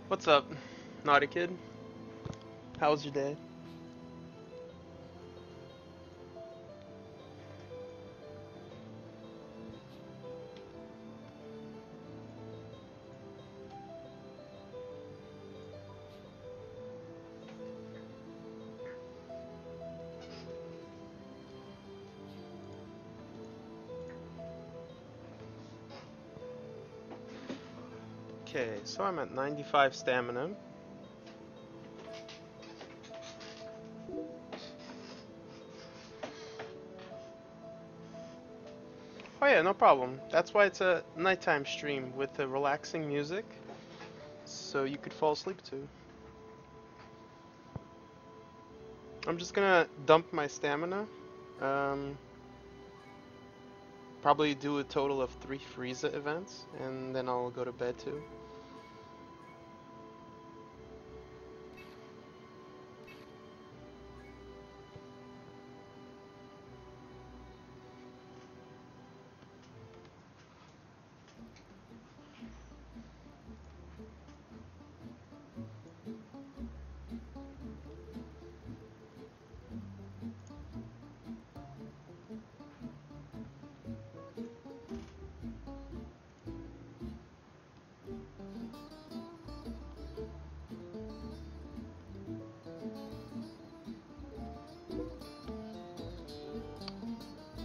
What's up, naughty kid? How was your day? Okay, so I'm at 95 stamina. Oh yeah, no problem. That's why it's a nighttime stream with the relaxing music, so you could fall asleep too. I'm just gonna dump my stamina. Um, Probably do a total of 3 Frieza events, and then I'll go to bed too.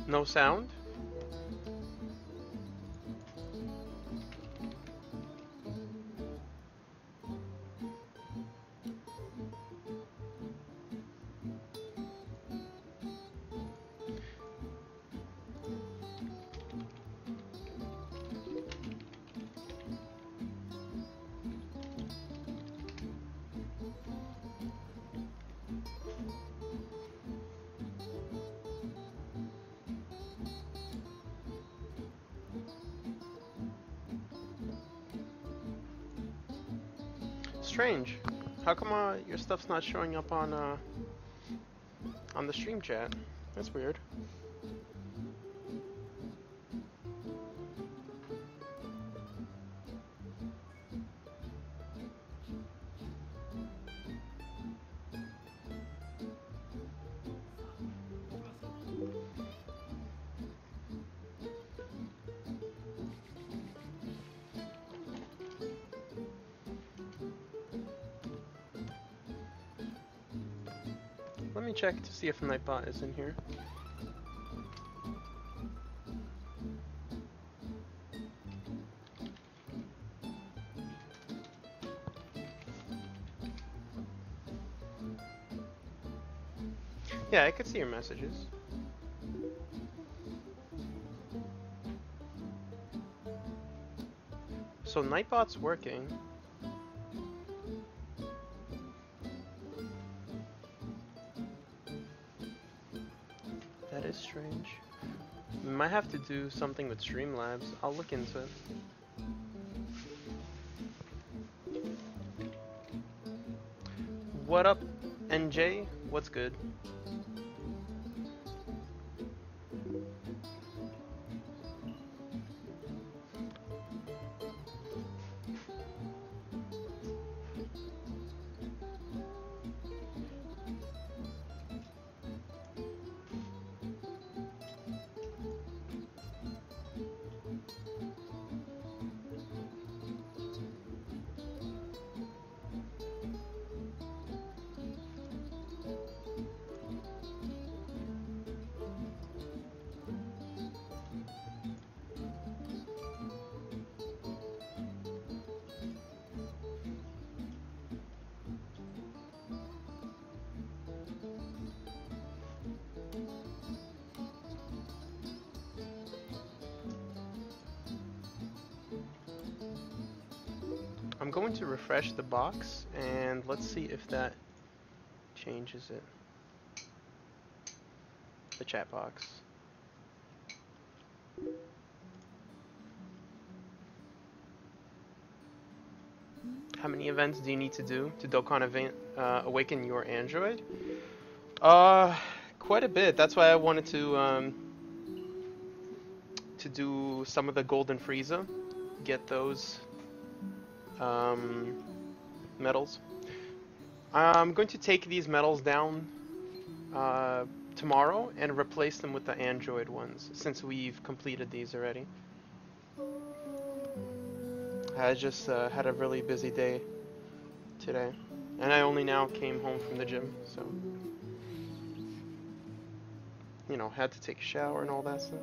No sound? Strange. How come your stuff's not showing up on the stream chat? That's weird. Let me check to see if Nightbot is in here. Yeah, I could see your messages. So Nightbot's working. That is strange. We might have to do something with Streamlabs. I'll look into it. What up, NJ? What's good? I'm going to refresh the box and let's see if that changes it. The chat box. How many events do you need to do to Dokkan awaken your Android? Quite a bit. That's why I wanted to do some of the Golden Frieza, get those medals. I'm going to take these medals down tomorrow and replace them with the Android ones, since we've completed these already. I just had a really busy day today, and I only now came home from the gym, so, you know, had to take a shower and all that stuff.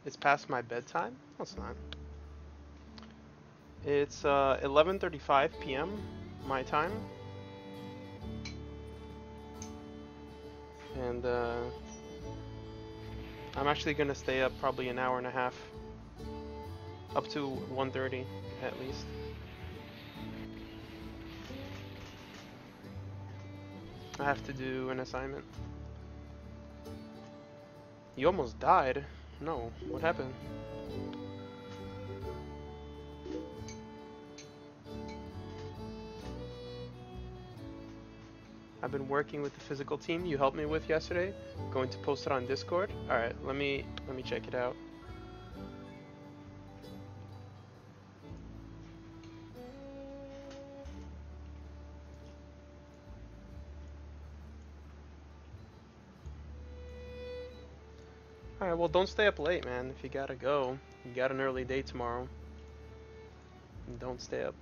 It's past my bedtime? No, it's not. It's 11:35 p.m. my time. And I'm actually gonna stay up probably an hour and a half. Up to 1:30 at least. I have to do an assignment. You almost died? No, what happened? I've been working with the physical team you helped me with yesterday. Going to post it on Discord. Alright, let me check it out. Alright, well, don't stay up late, man. If you gotta go, you got an early day tomorrow. And don't stay up.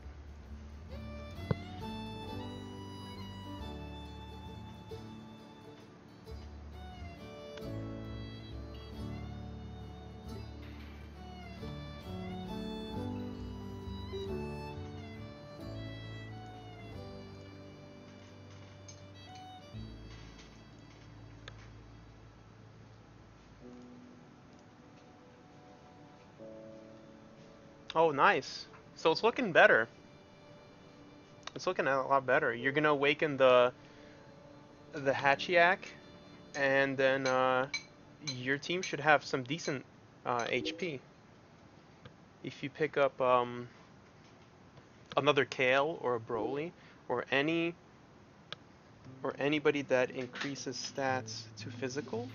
Oh, nice. So it's looking better. It's looking a lot better. You're gonna awaken the Hachiak, and then your team should have some decent HP. If you pick up another Kale or a Broly or anybody that increases stats to physical,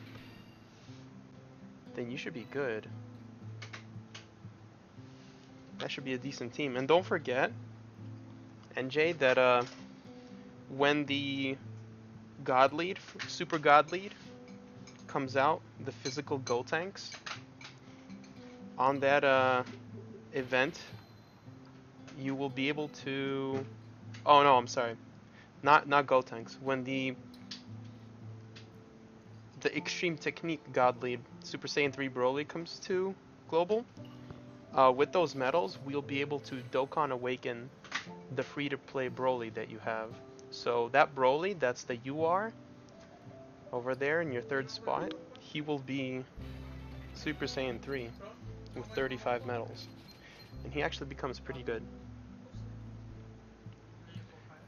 then you should be good. That should be a decent team. And don't forget, NJ, that when the God Lead, Super God Lead, comes out, the physical Go Tanks, on that event, you will be able to... Oh no, I'm sorry. Not Go Tanks. When the Extreme Technique God Lead, Super Saiyan 3 Broly, comes to Global, with those medals, we'll be able to Dokkan Awaken the free-to-play Broly that you have. So that Broly, that's the UR, over there in your third spot, he will be Super Saiyan 3 with 35 medals. And he actually becomes pretty good.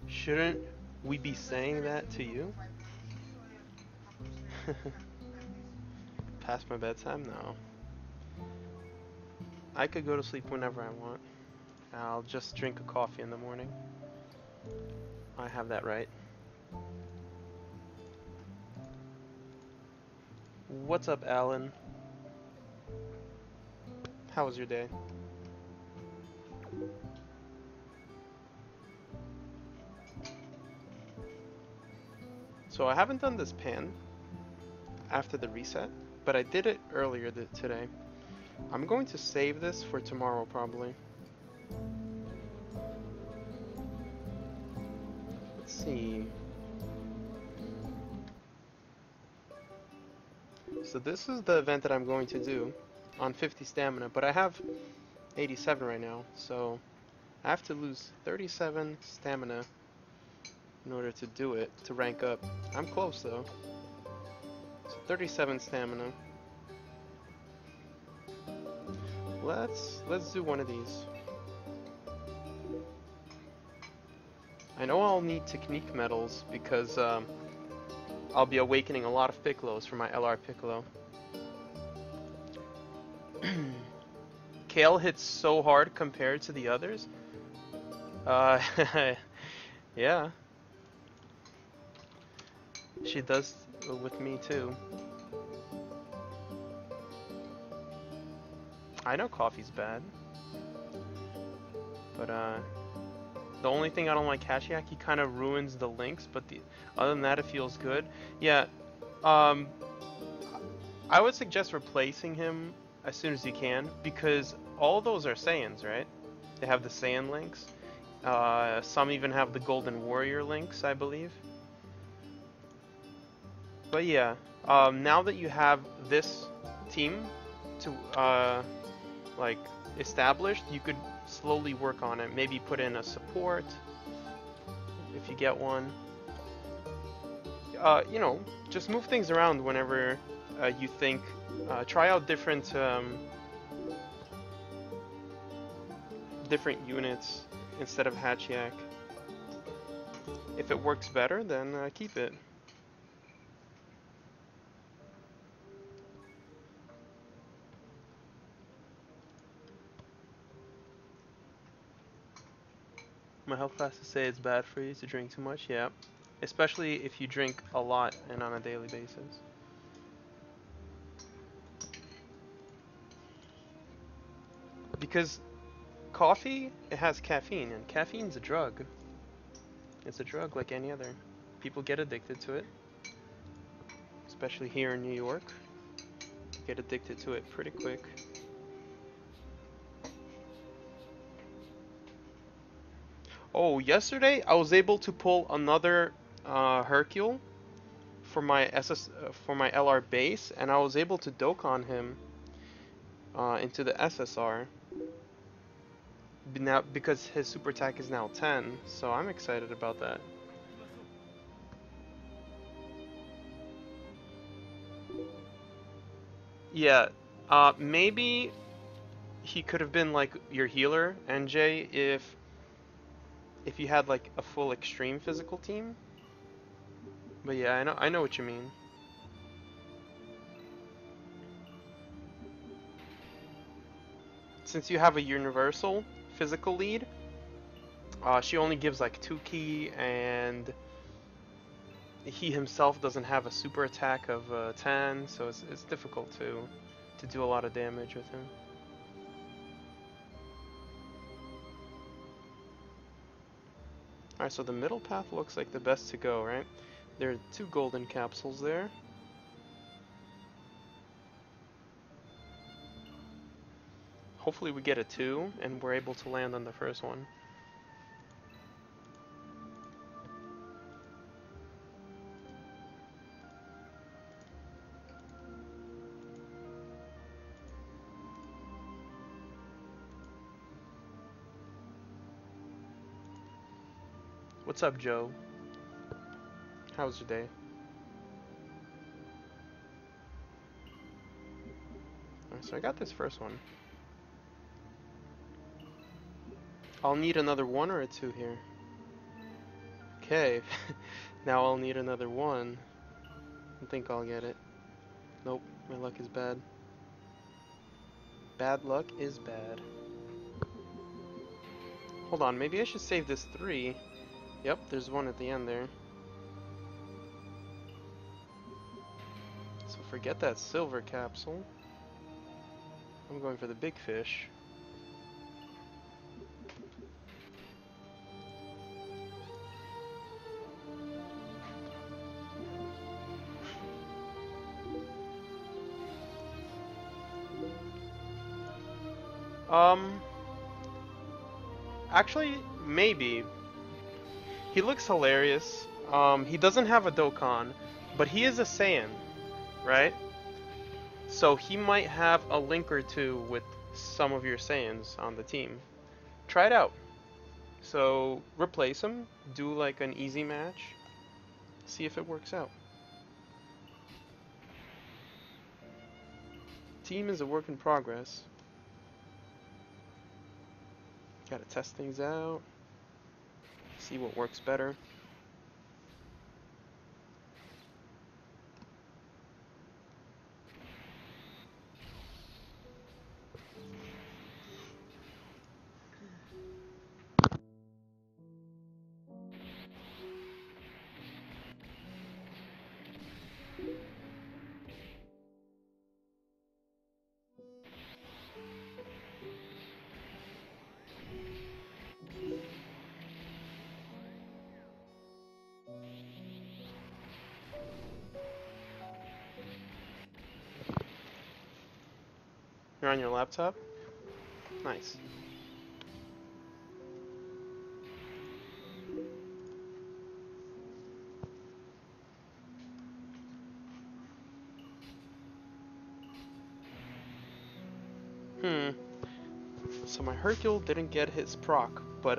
Shouldn't we be saying that to you? Past my bedtime? No. I could go to sleep whenever I want. I'll just drink a coffee in the morning. I have that right. What's up, Alan? How was your day? So I haven't done this pan after the reset, but I did it earlier today. I'm going to save this for tomorrow, probably. Let's see. So this is the event that I'm going to do on 50 stamina, but I have 87 right now, so I have to lose 37 stamina in order to do it, to rank up. I'm close though. So 37 stamina. Let's do one of these. I know I'll need technique medals because I'll be awakening a lot of Piccolos for my LR Piccolo. Kale hits so hard compared to the others. Uh, yeah, she does with me too. I know coffee's bad, but the only thing I don't like Hashiak, he kind of ruins the links, but other than that, it feels good. Yeah, um, I would suggest replacing him as soon as you can, because all those are Saiyans, right? They have the Saiyan links. Some even have the Golden Warrior links, I believe. But yeah, now that you have this team to like established, you could slowly work on it. Maybe put in a support if you get one. You know, just move things around whenever you think. Try out different units instead of Hachiyak. If it works better, then keep it. My health classes say it's bad for you to drink too much. Yeah, especially if you drink a lot and on a daily basis. Because coffee, it has caffeine, and caffeine's a drug. It's a drug like any other. People get addicted to it, especially here in New York. Get addicted to it pretty quick. Oh, yesterday I was able to pull another Hercule for my for my LR base, and I was able to Dokkan him into the SSR. Now because his super attack is now 10, so I'm excited about that. Yeah, maybe he could have been like your healer, NJ, if you had like a full extreme physical team. But yeah, I know what you mean. Since you have a universal physical lead, she only gives like 2 ki, and he himself doesn't have a super attack of 10, so it's difficult to do a lot of damage with him. Alright, so the middle path looks like the best to go, right? There are 2 golden capsules there. Hopefully we get a 2, and we're able to land on the first one. What's up, Joe? How was your day? Alright, so I got this first one. I'll need another 1 or a 2 here. Okay, now I'll need another 1. I think I'll get it. Nope, my luck is bad. Bad luck is bad. Hold on, maybe I should save this 3. Yep, there's 1 at the end there. So forget that silver capsule. I'm going for the big fish. Actually, maybe. He looks hilarious. He doesn't have a Dokkan, but he is a Saiyan, right? So he might have a link or 2 with some of your Saiyans on the team. Try it out. So replace him, do like an easy match, see if it works out. Team is a work in progress. Gotta test things out, see what works better. You're on your laptop? Nice. So my Hercule didn't get his proc, but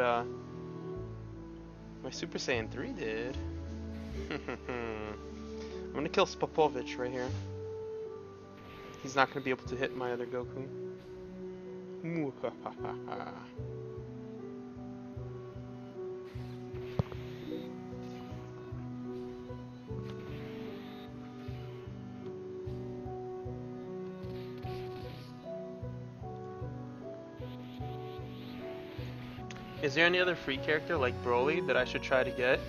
my Super Saiyan 3 did. I'm gonna kill Spopovich right here. He's not gonna be able to hit my other Goku. Is there any other free character like Broly that I should try to get?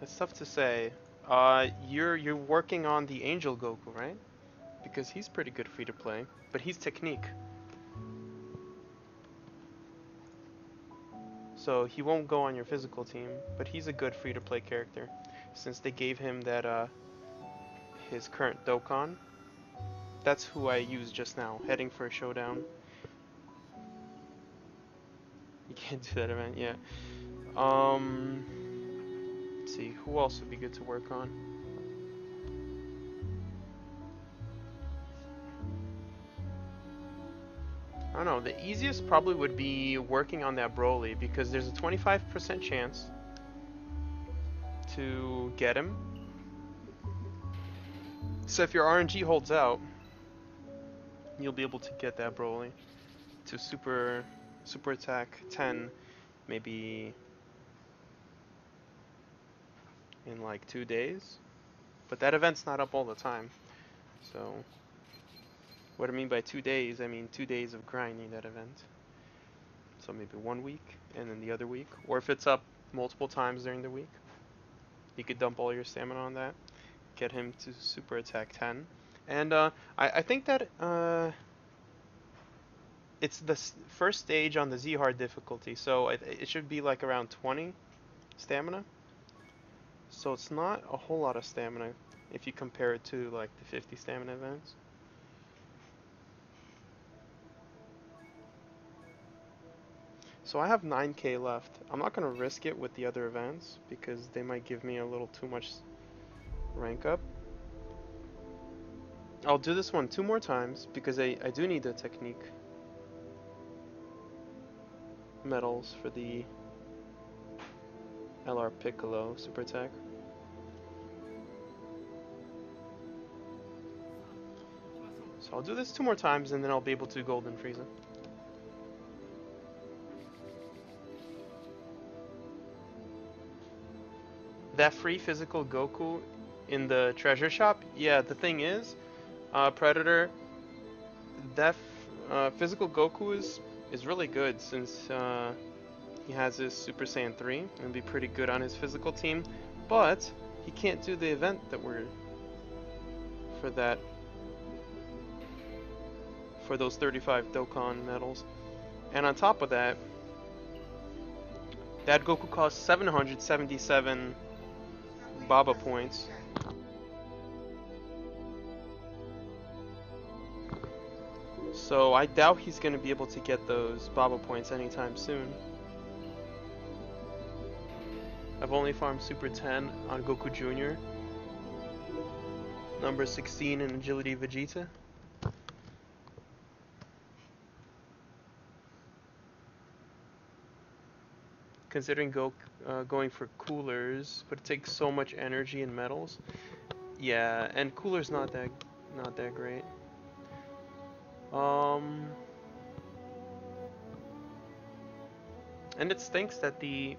It's tough to say. You're working on the Angel Goku, right? Because he's pretty good free to play, but he's technique. So he won't go on your physical team, but he's a good free to play character since they gave him that his current Dokkan. That's who I used just now, heading for a showdown. You can't do that event, yeah. Let's see, who else would be good to work on? I don't know, the easiest probably would be working on that Broly because there's a 25% chance to get him. So if your RNG holds out, you'll be able to get that Broly to super attack 10 maybe in like 2 days. But that event's not up all the time. So what I mean by 2 days, I mean 2 days of grinding that event. So maybe 1 week and then the other week. Or if it's up multiple times during the week, you could dump all your stamina on that. Get him to super attack 10. And I think that it's the first stage on the Z hard difficulty, so it should be like around 20 stamina. So it's not a whole lot of stamina if you compare it to like the 50 stamina events. So I have 9k left. I'm not going to risk it with the other events because they might give me a little too much rank up. I'll do this one 2 more times because I do need the technique medals for the LR Piccolo super attack. So I'll do this 2 more times and then I'll be able to golden Frieza. That free physical Goku in the treasure shop, yeah, the thing is, Predator, that physical Goku is really good since he has his Super Saiyan 3 and be pretty good on his physical team, but he can't do the event that we're for those 35 Dokkan medals. And on top of that, that Goku costs 777 Baba points. So I doubt he's going to be able to get those Baba points anytime soon. I've only farmed Super 10 on Goku Jr. Number 16 in Agility Vegeta. Considering going for coolers, but it takes so much energy and metals. Yeah, and cooler's not that great. And it stinks that the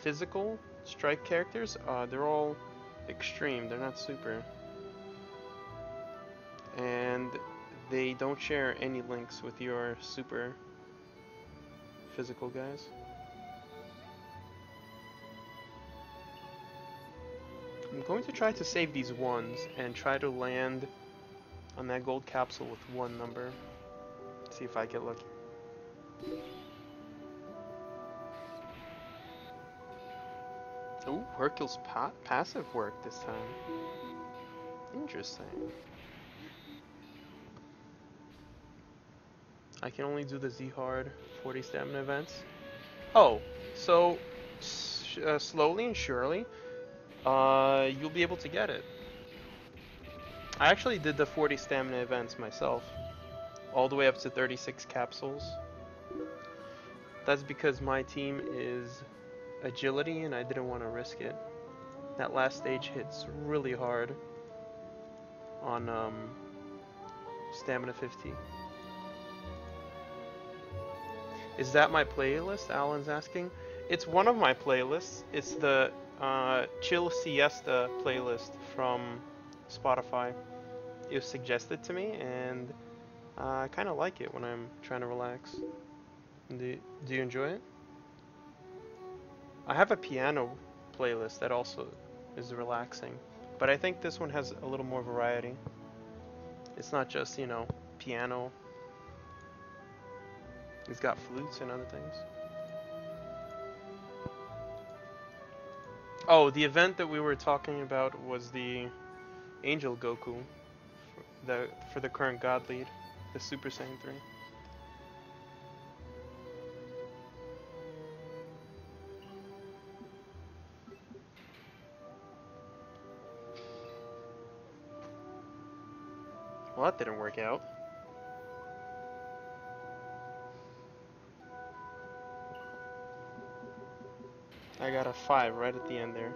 physical strike characters, they're all extreme. They're not super, and they don't share any links with your super physical guys. I'm going to try to save these ones and try to land on that gold capsule with one number. See if I get lucky. Ooh, Hercule's passive work this time. Interesting. I can only do the Z-Hard 40 stamina events. Oh, so slowly and surely, you'll be able to get it. I actually did the 40 stamina events myself, all the way up to 36 capsules. That's because my team is agility and I didn't want to risk it. That last stage hits really hard on stamina 50. Is that my playlist? Alan's asking. It's one of my playlists. It's the Chill Siesta playlist from Spotify. It was suggested to me, and I kind of like it when I'm trying to relax. Do you enjoy it? I have a piano playlist that also is relaxing, but I think this one has a little more variety. It's not just, you know, piano. It's got flutes and other things. Oh, the event that we were talking about was the Angel Goku for the current God Lead, the Super Saiyan 3. Well, that didn't work out. I got a 5 right at the end there.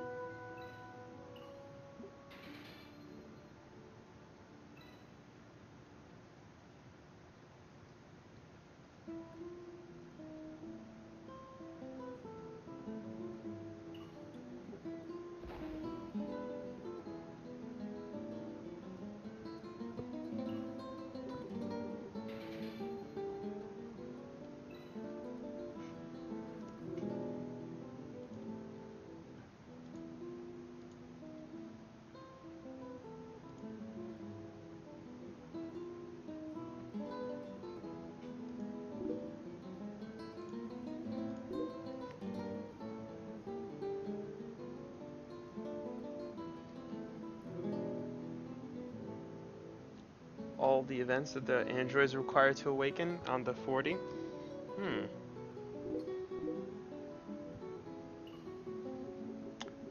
All the events that the androids require to awaken on the 40.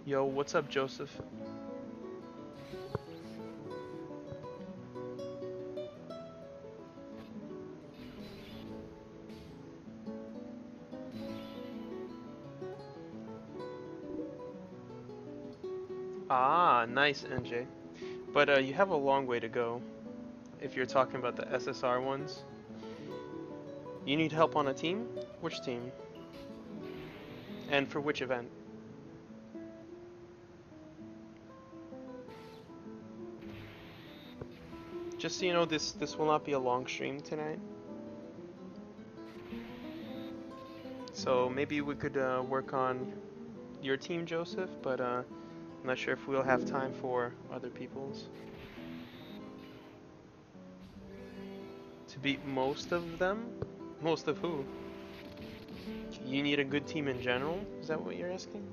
Yo, what's up, Joseph? Ah, nice, NJ. But you have a long way to go. If you're talking about the SSR ones. You need help on a team? Which team? And for which event? Just so you know, this will not be a long stream tonight. So maybe we could work on your team, Joseph, but I'm not sure if we'll have time for other people's. To beat most of them? Most of who? You need a good team in general? Is that what you're asking?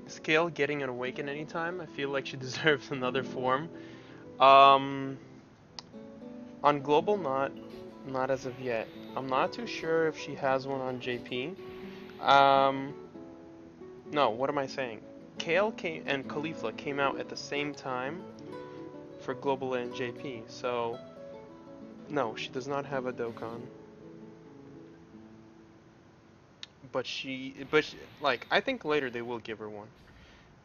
Scale getting an awaken anytime. I feel like she deserves another form. On global, not as of yet. I'm not too sure if she has one on JP. No, what am I saying? Kale and Khalifa came out at the same time for Global and JP. So no, she does not have a Dokkan. But like, I think later they will give her one,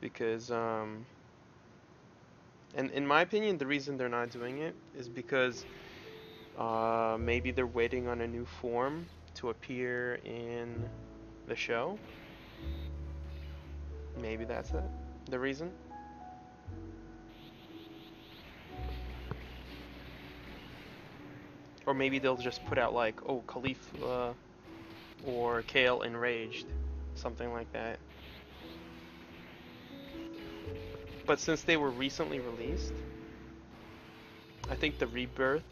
because and in my opinion, the reason they're not doing it is because maybe they're waiting on a new form to appear in the show. Maybe that's it, the reason. Or maybe they'll just put out like, oh, Khalif or Kale enraged, something like that. But since they were recently released, I think the Rebirth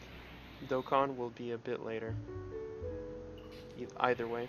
Dokkan will be a bit later. Either way.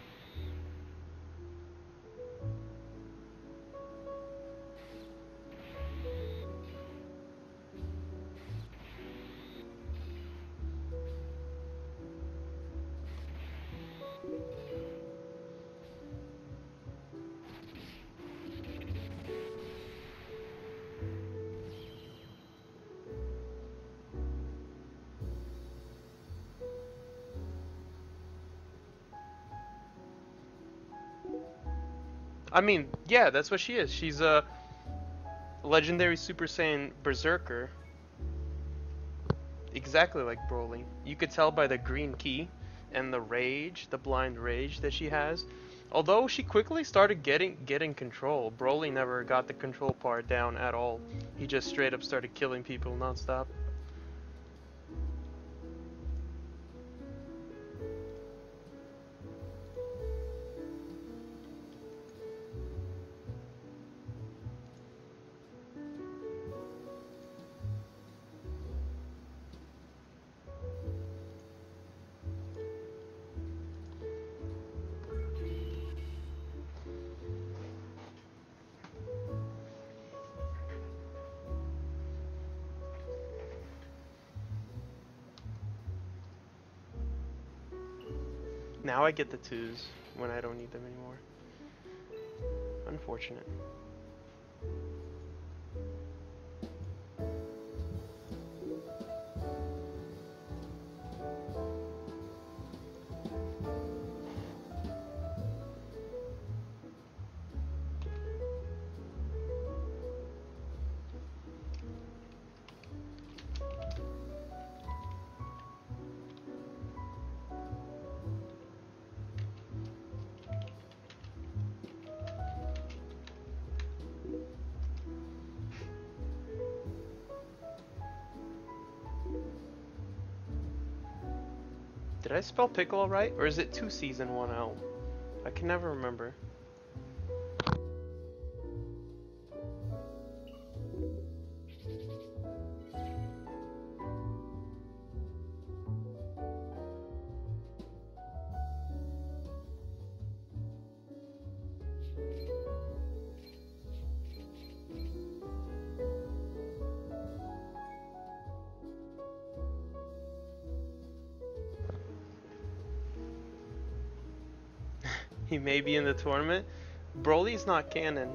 I mean, yeah, that's what she is. She's a legendary Super Saiyan Berserker. Exactly like Broly. You could tell by the green key and the rage, the blind rage that she has. Although she quickly started getting control, Broly never got the control part down at all. He just straight up started killing people nonstop. Now I get the 2s when I don't need them anymore. Unfortunate. Did I spell Piccolo right? Or is it 2 C's and 1 L? I can never remember. He may be in the tournament. Broly's not canon.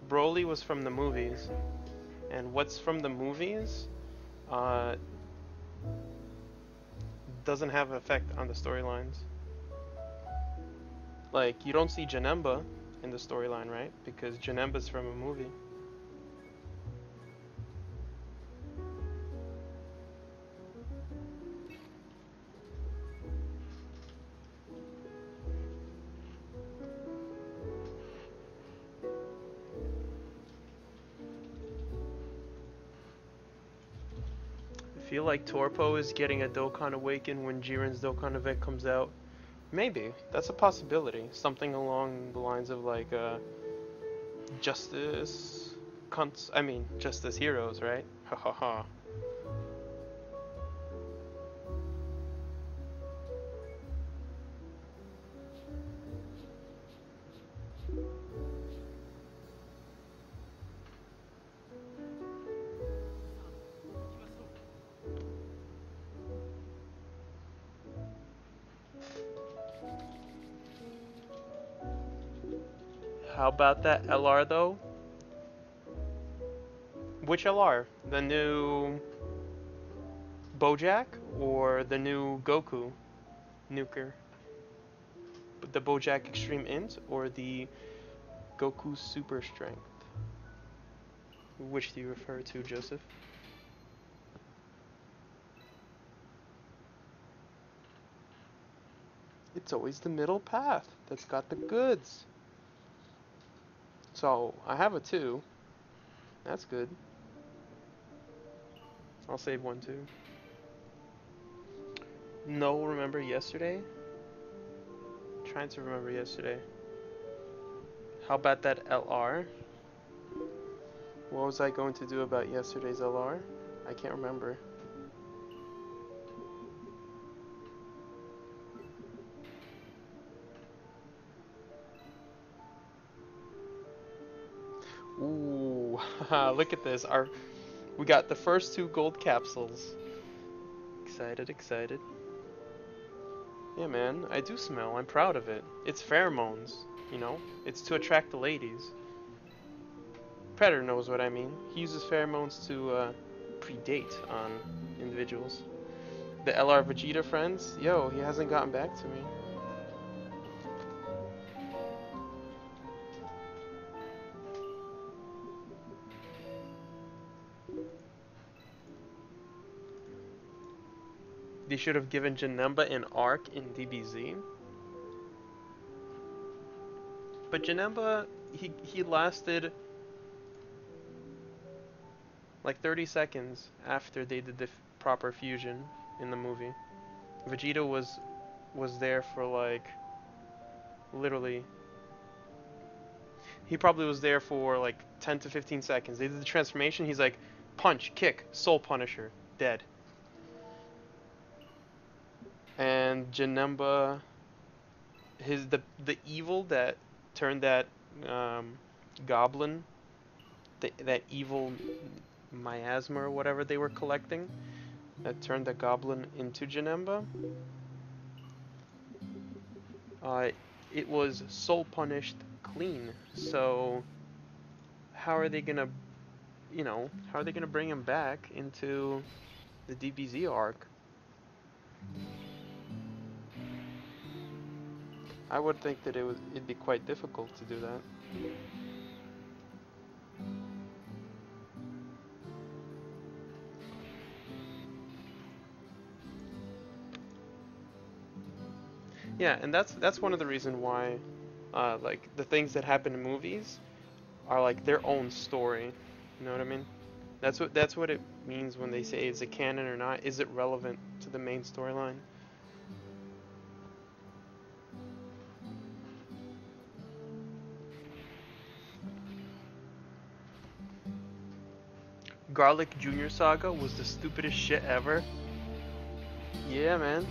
Broly was from the movies. And what's from the movies doesn't have an effect on the storylines. Like, you don't see Janemba in the storyline, right? Because Janemba's from a movie. I feel like Torpo is getting a Dokkan Awaken when Jiren's Dokkan event comes out. Maybe. That's a possibility. Something along the lines of like Justice Justice Heroes, right? Ha ha ha. How about that LR though? Which LR? The new Bojack or the new Goku nuker? The Bojack Extreme Int or the Goku Super Strength? Which do you refer to, Joseph? It's always the middle path that's got the goods. So, I have a 2. That's good. I'll save 1 too. No, remember yesterday? Trying to remember yesterday. How about that LR? What was I going to do about yesterday's LR? I can't remember. Ooh, look at this. We got the first 2 gold capsules. Excited, excited. Yeah, man, I do smell. I'm proud of it. It's pheromones, you know? It's to attract the ladies. Predator knows what I mean. He uses pheromones to predate on individuals. The LR Vegeta friends, yo, he hasn't gotten back to me. They should have given Janemba an arc in DBZ. But Janemba, he lasted like 30 seconds after they did the proper fusion in the movie. Vegeta was there for like literally. He probably was there for like 10 to 15 seconds. They did the transformation. He's like, punch, kick, Soul Punisher, dead. And Janemba, the evil that turned that goblin, that evil miasma or whatever they were collecting, that turned the goblin into Janemba. It was soul punished clean. So how are they gonna, how are they gonna bring him back into the DBZ arc? I would think that it'd be quite difficult to do that. Yeah, and that's one of the reasons why, like the things that happen in movies are like their own story. You know what I mean? That's what it means when they say is it canon or not? Is it relevant to the main storyline? Garlic Junior Saga was the stupidest shit ever. Yeah, man.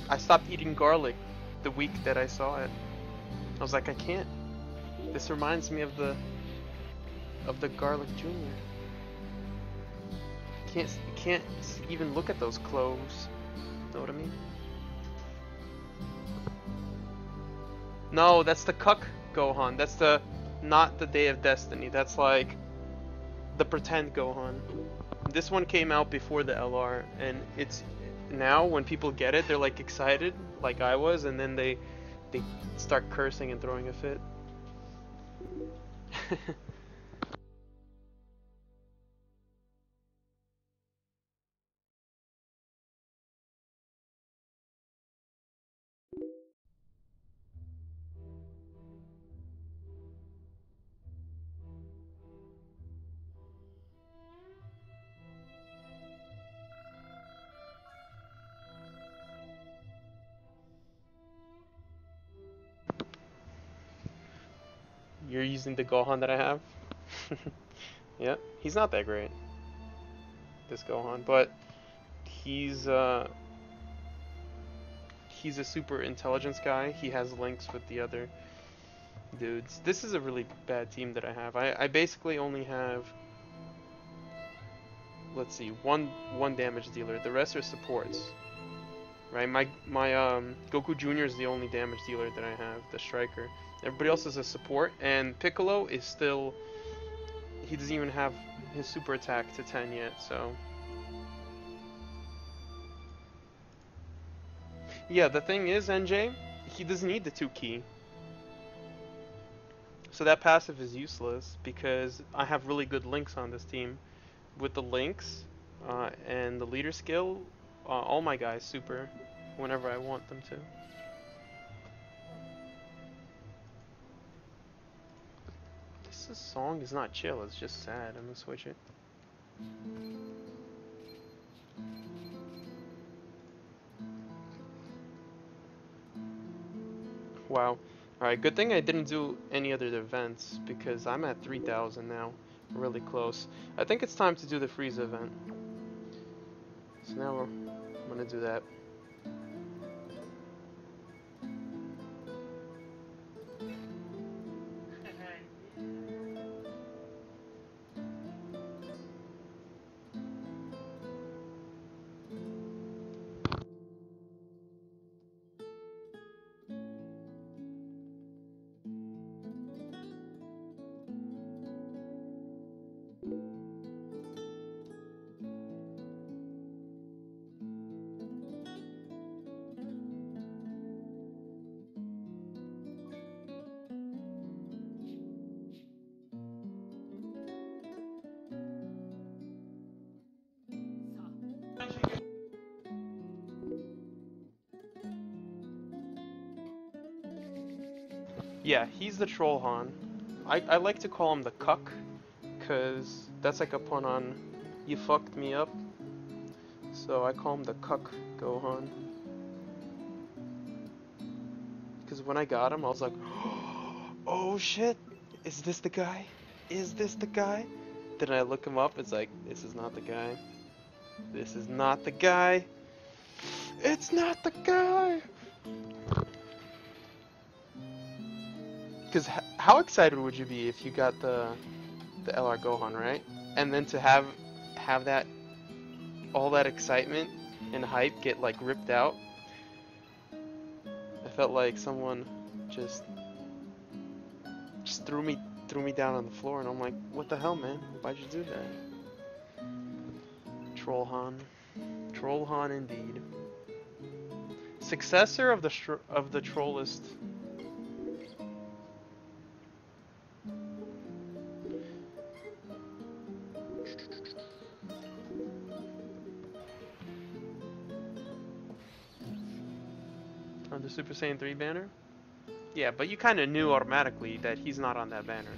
I stopped eating garlic the week that I saw it. I was like, I can't. This reminds me of the Garlic Junior. Can't even look at those cloves. Know what I mean? No, that's the Cuck Gohan. That's not the Day of Destiny. That's like the pretend Gohan. This one came out before the LR, and it's now when people get it, they're like excited, like I was, and then they start cursing and throwing a fit. You're using the Gohan that I have? Yeah, he's not that great, this Gohan, but he's a super intelligence guy. He has links with the other dudes. This is a really bad team that I have. I basically only have, let's see, one damage dealer. The rest are supports. Right? My Goku Jr. is the only damage dealer that I have, the striker. Everybody else is a support, and Piccolo is still, he doesn't even have his super attack to 10 yet, so Yeah, the thing is, NJ, he doesn't need the 2 key. So that passive is useless because I have really good links on this team. With the links and the leader skill, all my guys super whenever I want them to. This song is not chill, it's just sad. I'm gonna switch it. Wow. Alright, good thing I didn't do any other events because I'm at 3,000 now. Really close. I think it's time to do the Frieza event. So now I'm gonna do that. Yeah, he's the Troll Han. I like to call him the Cuck, because that's like a pun on you fucked me up. So I call him the Cuck Gohan. Because when I got him, I was like, oh shit, is this the guy? Is this the guy? Then I look him up, it's like, this is not the guy. This is not the guy. It's not the guy! Because how excited would you be if you got the LR Gohan, right? And then to have that, all that excitement and hype get like ripped out. I felt like someone just threw me down on the floor, and I'm like, what the hell, man? Why'd you do that? Troll Han. Troll Han indeed. Successor of the Trollist. On the Super Saiyan 3 banner? Yeah, but you kind of knew automatically that he's not on that banner.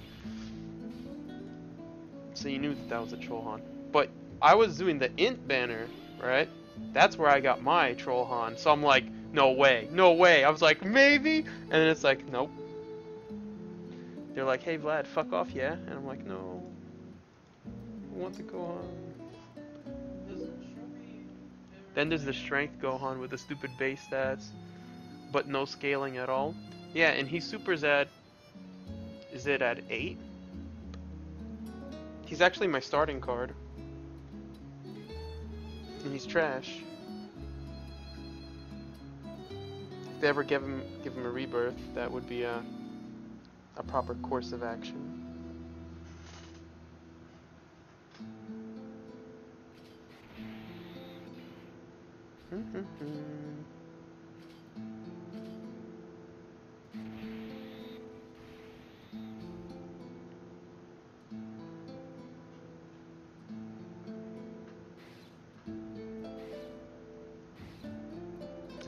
So you knew that was a Troll Han. But I was doing the Int banner, right? That's where I got my Troll Han. So I'm like, no way, no way. I was like, maybe? And then it's like, nope. They're like, hey Vlad, fuck off, yeah? And I'm like, no. I want the Gohan. Then there's the Strength Gohan with the stupid base stats, but no scaling at all. Yeah, and he supers at, is it at 8? He's actually my starting card. And he's trash. If they ever give him a rebirth, that would be a proper course of action.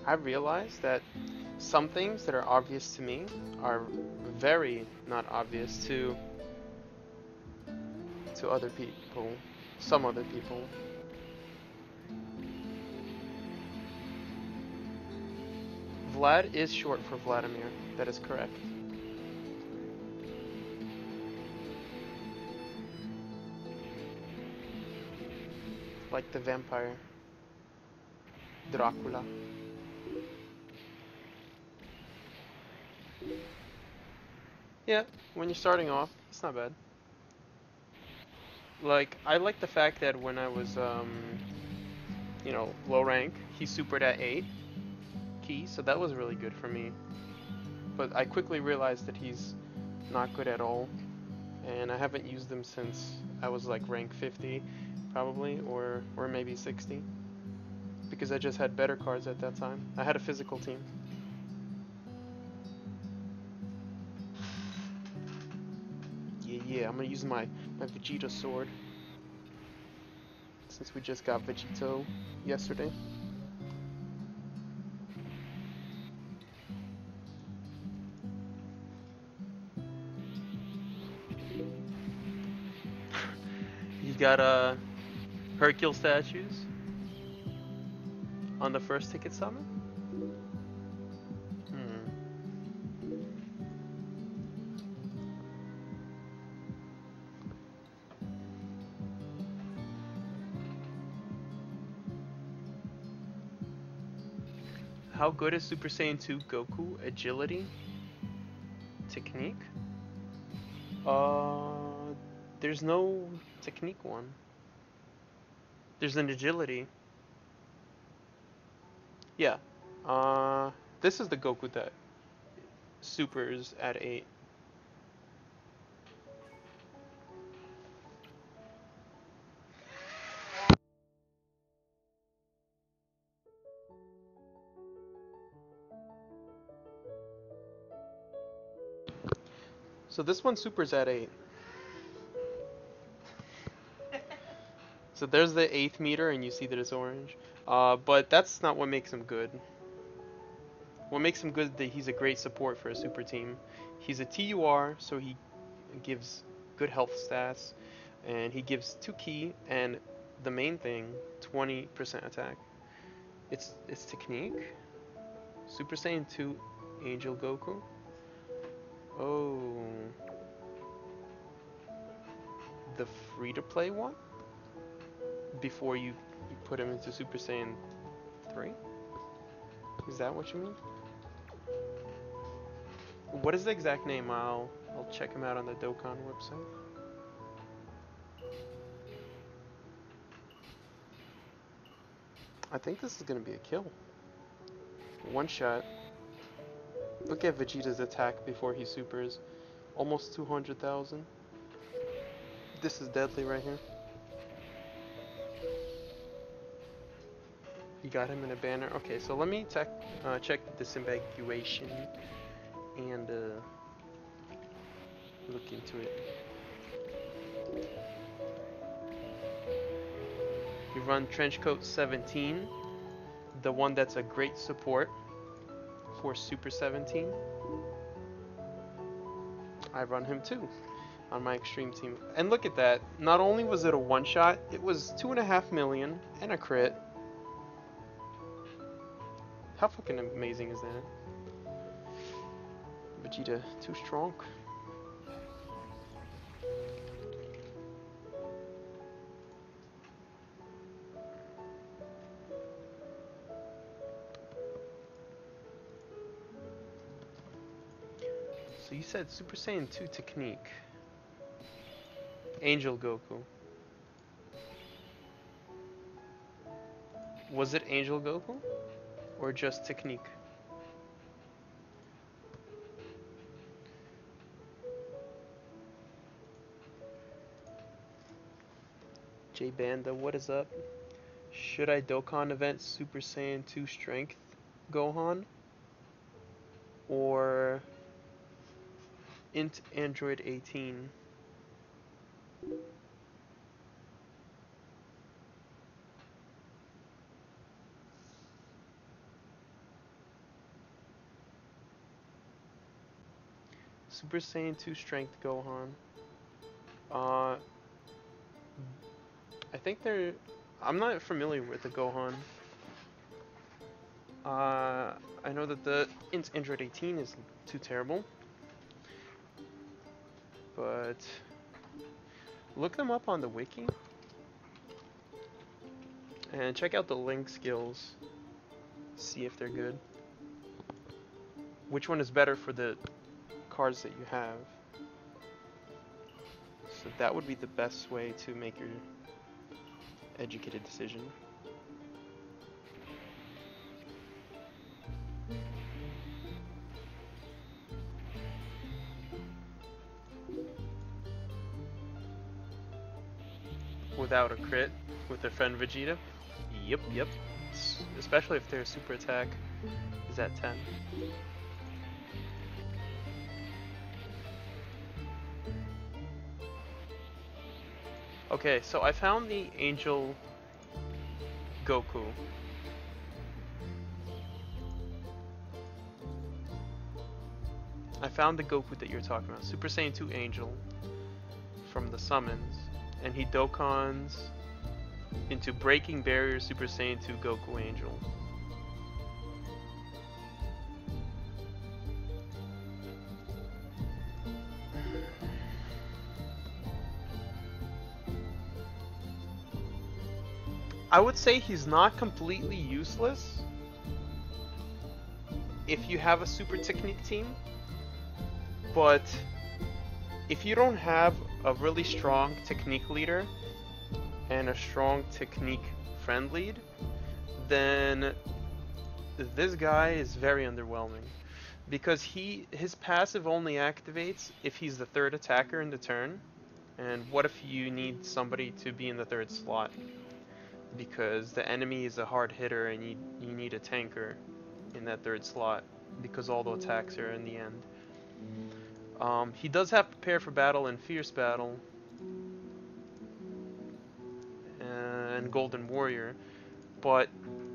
I've realized that some things that are obvious to me are very not obvious to other people, some other people. Vlad is short for Vladimir, that is correct. Like the vampire, Dracula. Yeah, when you're starting off, it's not bad. Like, I like the fact that when I was, you know, low rank, he supered at 8 key, so that was really good for me. But I quickly realized that he's not good at all, and I haven't used him since I was like rank 50, probably, or maybe 60. because I just had better cards at that time. I had a physical team. Yeah, I'm gonna use my Vegeta sword. Since we just got Vegito yesterday. You got Hercule statues on the first ticket summon? How good is Super Saiyan 2 Goku? Agility? Technique? There's no technique one. There's an agility. Yeah. This is the Goku that supers at 8. So this one supers at 8. So there's the 8th meter, and you see that it's orange. But that's not what makes him good. What makes him good is that he's a great support for a super team. He's a TUR, so he gives good health stats, and he gives 2 ki, and the main thing, 20% attack. It's technique. Super Saiyan 2 Angel Goku. Oh. The free-to-play one? Before you put him into Super Saiyan 3? Is that what you mean? What is the exact name? I'll check him out on the Dokkan website. I think this is gonna be a kill. One shot. Look at Vegeta's attack before he supers. Almost 200,000. This is deadly right here. You got him in a banner. Okay, so let me check the disambiguation and look into it. You run Trenchcoat 17, the one that's a great support for Super 17. I run him too on my extreme team. And look at that. Not only was it a one shot, it was 2.5 million and a crit. How fucking amazing is that? Vegeta, too strong. So you said Super Saiyan 2 technique. Angel Goku. Was it Angel Goku? Or just technique? J Banda, what is up? Should I Dokkan event Super Saiyan 2 Strength Gohan? Or Int Android 18? Super Saiyan 2 Strength Gohan. I think they're... I'm not familiar with the Gohan. I know that the Android 18 is too terrible. But... look them up on the wiki. And check out the link skills. See if they're good. Which one is better for the cards that you have. So that would be the best way to make your educated decision. Without a crit with their friend Vegeta? Yep. especially if their super attack is at 10. Okay, so I found the Angel Goku. I found the Goku that you're talking about, Super Saiyan 2 Angel from the summons, and he Dokkans into Breaking Barrier Super Saiyan 2 Goku Angel. I would say he's not completely useless if you have a super technique team, but if you don't have a really strong technique leader and a strong technique friend lead, then this guy is very underwhelming, because his passive only activates if he's the third attacker in the turn, and what if you need somebody to be in the third slot? Because the enemy is a hard hitter and you need a tanker in that third slot because all the attacks are in the end. He does have Prepare for Battle and Fierce Battle and Golden Warrior, but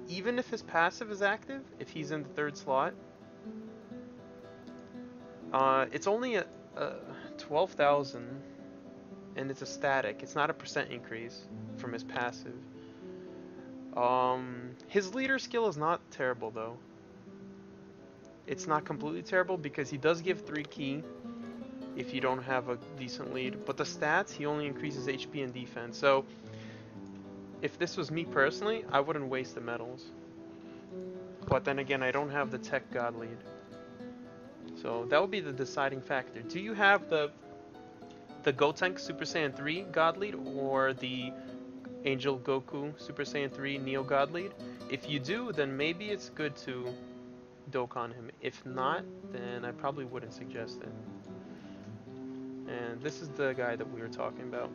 even if his passive is active, if he's in the third slot, it's only a 12,000 and it's a static. It's not a percent increase from his passive. His leader skill is not terrible though. It's not completely terrible because he does give 3 ki if you don't have a decent lead, but the stats, he only increases HP and defense. So if this was me personally, I wouldn't waste the medals. But then again, I don't have the tech god lead. So that would be the deciding factor. Do you have the Gotenk Super Saiyan 3 god lead or the Angel Goku Super Saiyan 3 Neo God lead? If you do, then maybe it's good to Dokkan him. If not, then I probably wouldn't suggest it. And this is the guy that we were talking about.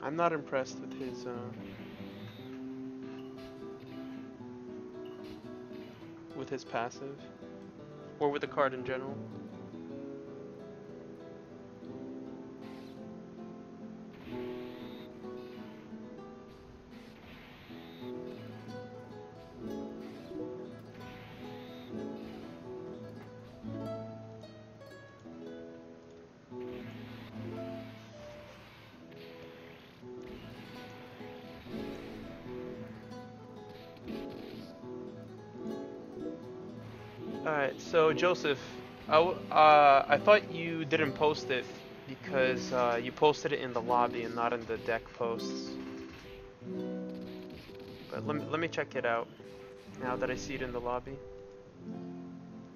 I'm not impressed with his passive, or with the card in general. Alright, so Joseph, I thought you didn't post it because you posted it in the lobby and not in the deck posts. But let me check it out now that I see it in the lobby.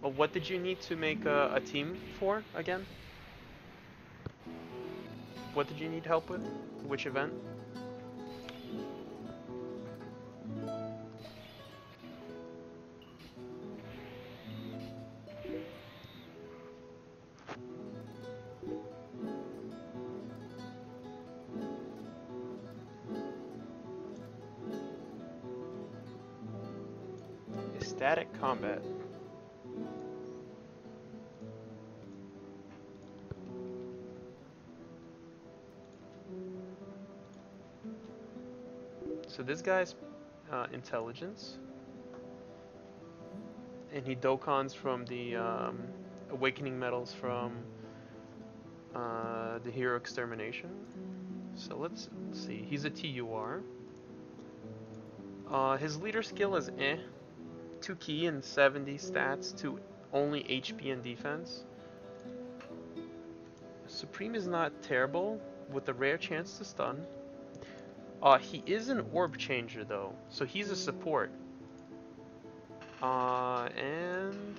Well, what did you need to make a team for again? What did you need help with? Which event? Static combat. So this guy's intelligence, and he Dokkans from the awakening medals from the hero extermination. So let's see. He's a TUR. His leader skill is 2 ki and 70 stats to only HP and defense. Supreme is not terrible with a rare chance to stun. He is an orb changer though, so he's a support. And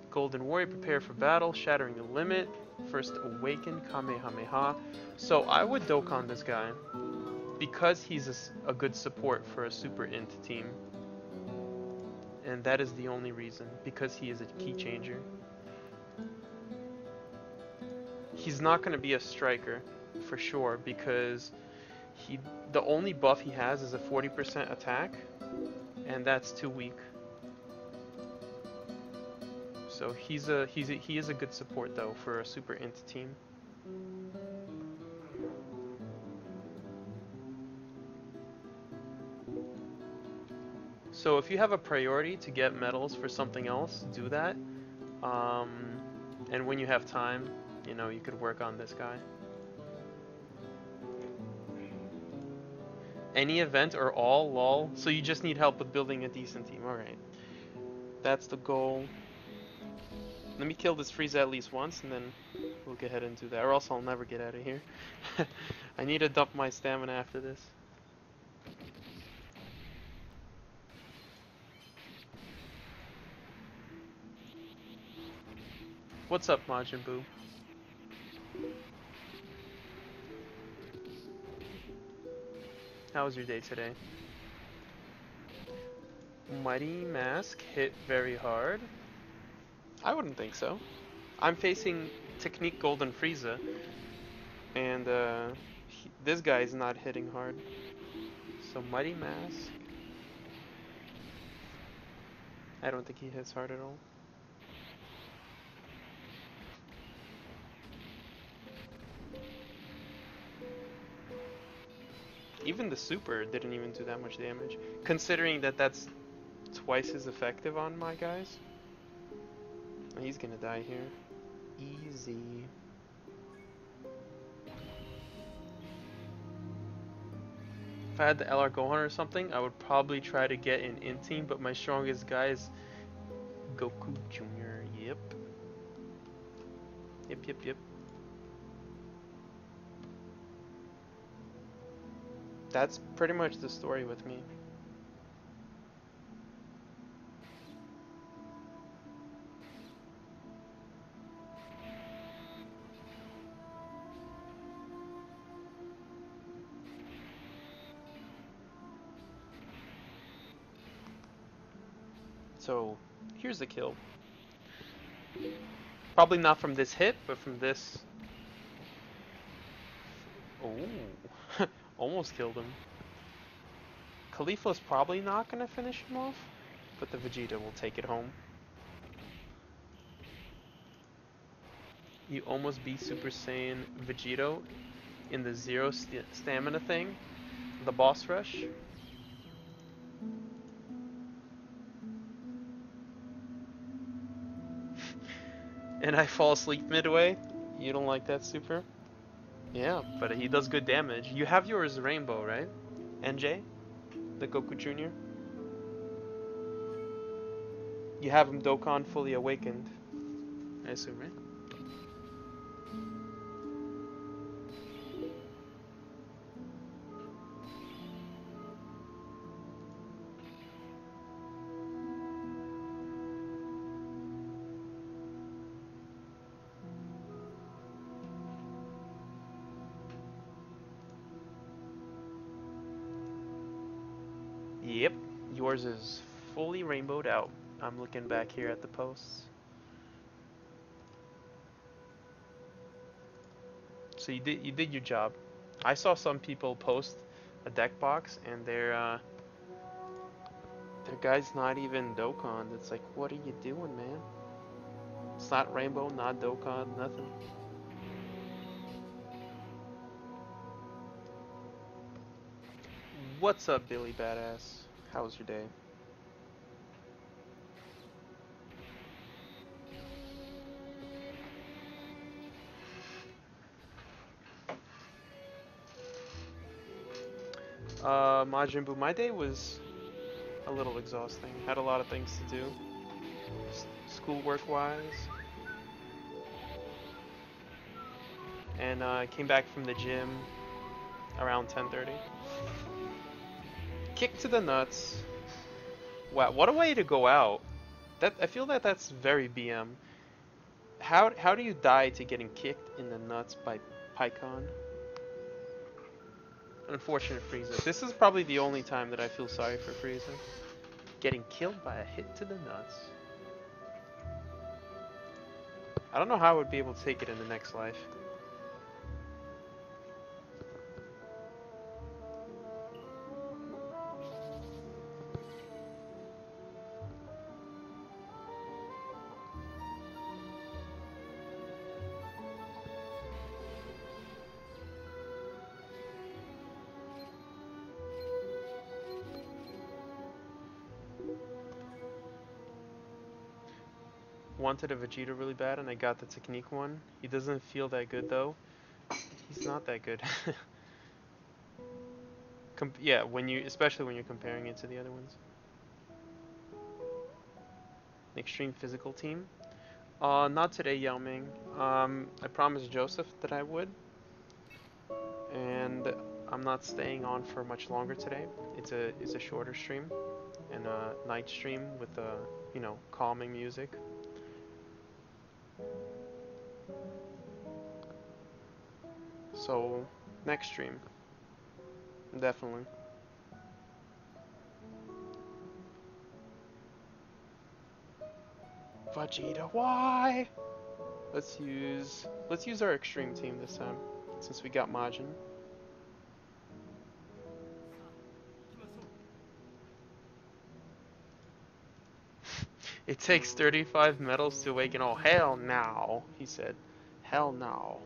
Golden Warrior, Prepare for Battle, Shattering the Limit, First Awaken, Kamehameha. So I would Dokkan this guy because he's a good support for a super int team. And that is the only reason, because he is a key changer. He's not going to be a striker for sure, because he The only buff he has is a 40% attack, and that's too weak. So he is a good support though for a super int team. So if you have a priority to get medals for something else, do that. And when you have time, you know, you could work on this guy. Any event or all, lol. So you just need help with building a decent team. Alright. That's the goal. Let me kill this Frieza at least once, and then we'll go ahead and do that. Or else I'll never get out of here. I need to dump my stamina after this. What's up, Majin Buu? How was your day today? Mighty Mask hit very hard. I wouldn't think so. I'm facing Technique Golden Frieza, and this guy's not hitting hard. So Mighty Mask, I don't think he hits hard at all. Even the super didn't even do that much damage, considering that that's twice as effective on my guys. He's gonna die here. Easy. If I had the LR Gohan or something, I would probably try to get an int team, but my strongest guy is Goku Jr. Yep. Yep. That's pretty much the story with me. So, here's the kill. Probably not from this hit, but from this. Oh, almost killed him. Khalifa's probably not gonna finish him off, but the Vegeta will take it home. You almost beat Super Saiyan Vegito in the zero stamina thing, the boss rush. And I fall asleep midway. You don't like that, Super? Yeah, but he does good damage. You have yours Rainbow, right? NJ? The Goku Jr.? You have him Dokkan fully awakened, I assume, right? Yep, yours is fully rainbowed out. I'm looking back here at the posts. So you did your job. I saw some people post a deck box and their guy's not even Dokkan. It's like, what are you doing, man? It's not rainbow, not Dokkan, nothing. What's up, Billy Badass? How was your day? Majin Buu, my day was a little exhausting. Had a lot of things to do, schoolwork wise, and I came back from the gym around 10:30. Kick to the nuts. Wow, what a way to go out. That I feel that that's very BM. How do you die to getting kicked in the nuts by Pycon? Unfortunate Frieza. This is probably the only time that I feel sorry for Frieza. Getting killed by a hit to the nuts. I don't know how I would be able to take it in the next life. wanted a Vegeta really bad and I got the technique one. He doesn't feel that good though. He's not that good. Yeah, especially when you're comparing it to the other ones. An extreme physical team. Not today, Yao Ming. I promised Joseph that I would, and I'm not staying on for much longer today. It's a shorter stream and a night stream with calming music. So next stream, definitely. Vegeta, why? Let's use our extreme team this time, since we got Majin. It takes 35 medals to awaken. Oh, hell no, he said. Hell no.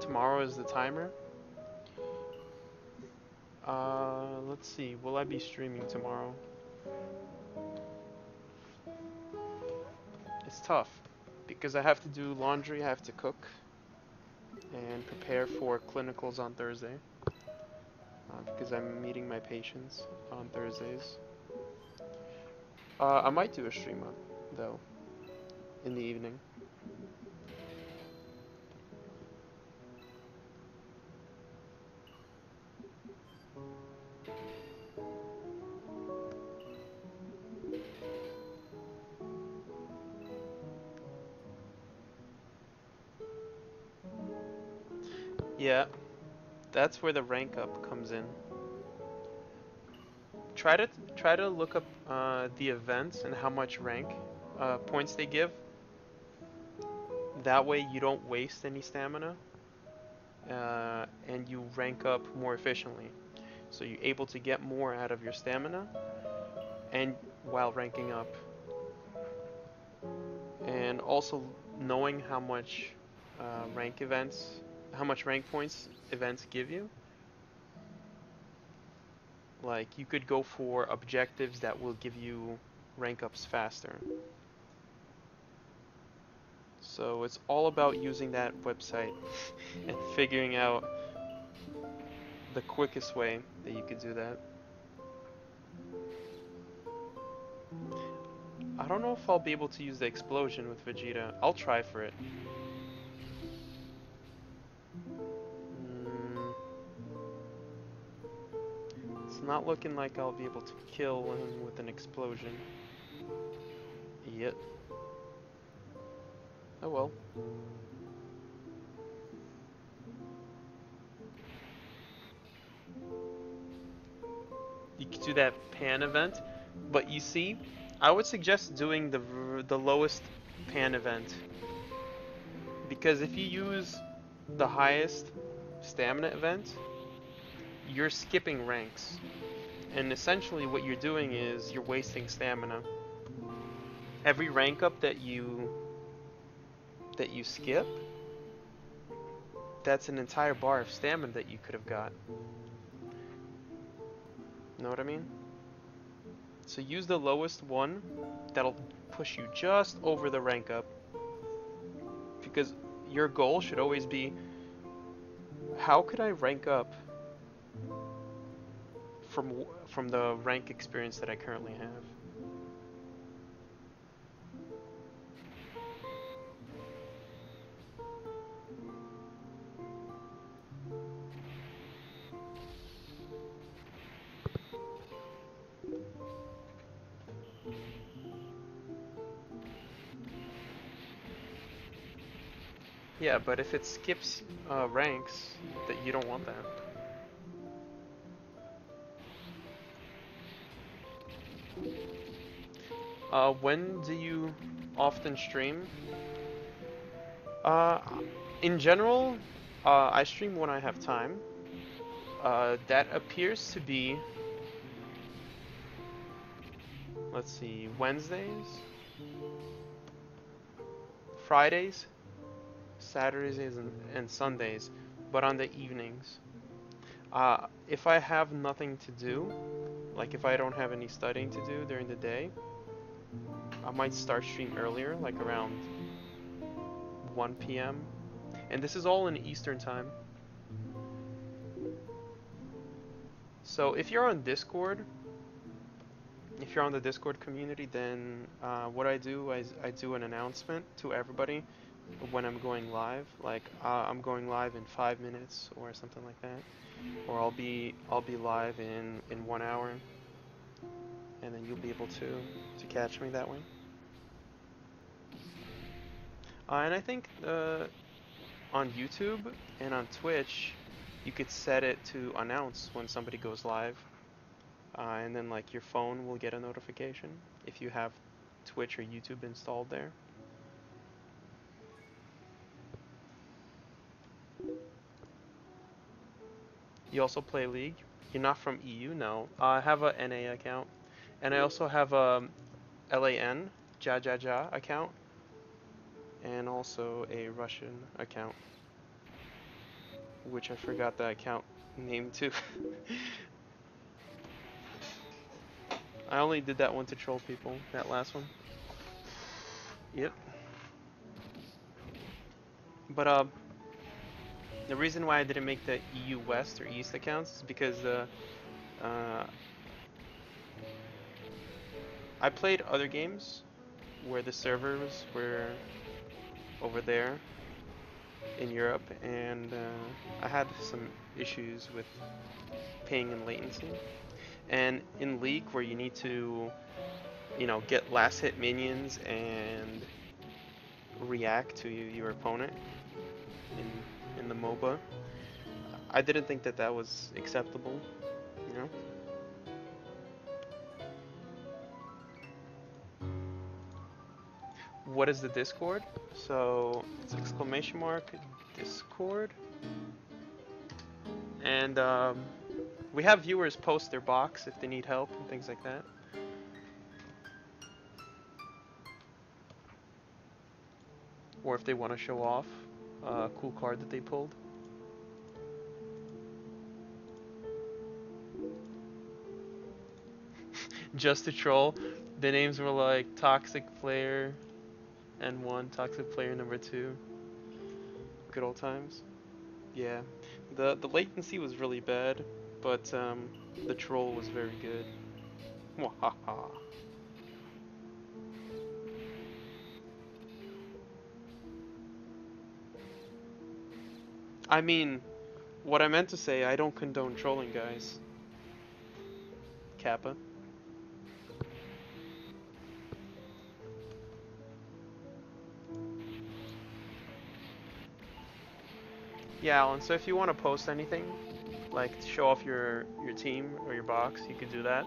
Tomorrow is the timer. Let's see. Will I be streaming tomorrow? It's tough because I have to do laundry, I have to cook, and prepare for clinicals on Thursday. Because I'm meeting my patients on Thursdays. I might do a stream though, in the evening. Yeah, that's where the rank up comes in. Try to look up the events and how much rank points they give. That way you don't waste any stamina, and you rank up more efficiently. So you're able to get more out of your stamina, and while ranking up. And also knowing how much how much rank points events give you. Like, you could go for objectives that will give you rank ups faster. So it's all about using that website and figuring out the quickest way that you could do that. I don't know if I'll be able to use the explosion with Vegeta. I'll try for it. It's not looking like I'll be able to kill him with an explosion. Yet. Oh well. You could do that pan event, but you see, I would suggest doing the lowest pan event, because if you use the highest stamina event, you're skipping ranks, and essentially what you're doing is you're wasting stamina. Every rank up that you skip, that's an entire bar of stamina that you could have got. Know what I mean? So use the lowest one, that'll push you just over the rank up, because your goal should always be, how could I rank up from the rank experience that I currently have? Yeah, but if it skips ranks, that you don't want that. When do you often stream? In general, I stream when I have time. That appears to be, let's see, Wednesdays, Fridays, Saturdays and Sundays, but on the evenings. If I have nothing to do, like if I don't have any studying to do during the day, I might start stream earlier, like around 1 p.m. And this is all in Eastern time. So if you're on Discord, if you're on the Discord community, then what I do is I do an announcement to everybody when I'm going live. Like I'm going live in 5 minutes or something like that, or I'll be live in 1 hour, and then you'll be able to catch me that way. And I think on YouTube and on Twitch, you could set it to announce when somebody goes live. And then like your phone will get a notification if you have Twitch or YouTube installed there. You also play League? You're not from EU? No. I have a NA account. And I also have a LAN, Ja account. And also a Russian account. Which I forgot the account name too. I only did that one to troll people, that last one. Yep. But the reason why I didn't make the EU West or East accounts is because I played other games where the servers were over there in Europe, and I had some issues with ping and latency. And in League, where you need to, you know, get last hit minions and react to your opponent in the MOBA, I didn't think that that was acceptable, you know? What is the Discord? So it's exclamation mark Discord, and we have viewers post their box if they need help and things like that. Or if they want to show off a cool card that they pulled. Just to troll, the names were like Toxic Player N1, Toxic Player number 2. Good old times. Yeah, the latency was really bad, but the troll was very good. Wahaha. I mean, what I meant to say, I don't condone trolling, guys. Kappa. Yeah, Alan, so if you want to post anything, like to show off your team or your box, you could do that.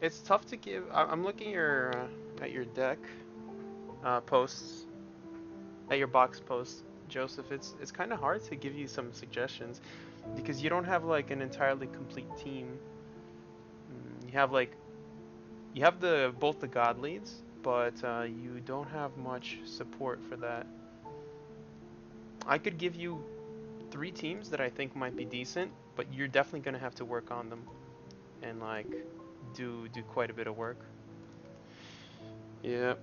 It's tough to give. I'm looking at your deck posts, at your box posts, Joseph. It's kind of hard to give you some suggestions because you don't have like an entirely complete team. You have like both the god leads, but you don't have much support for that. I could give you 3 teams that I think might be decent, but you're definitely gonna have to work on them and like do quite a bit of work. Yep.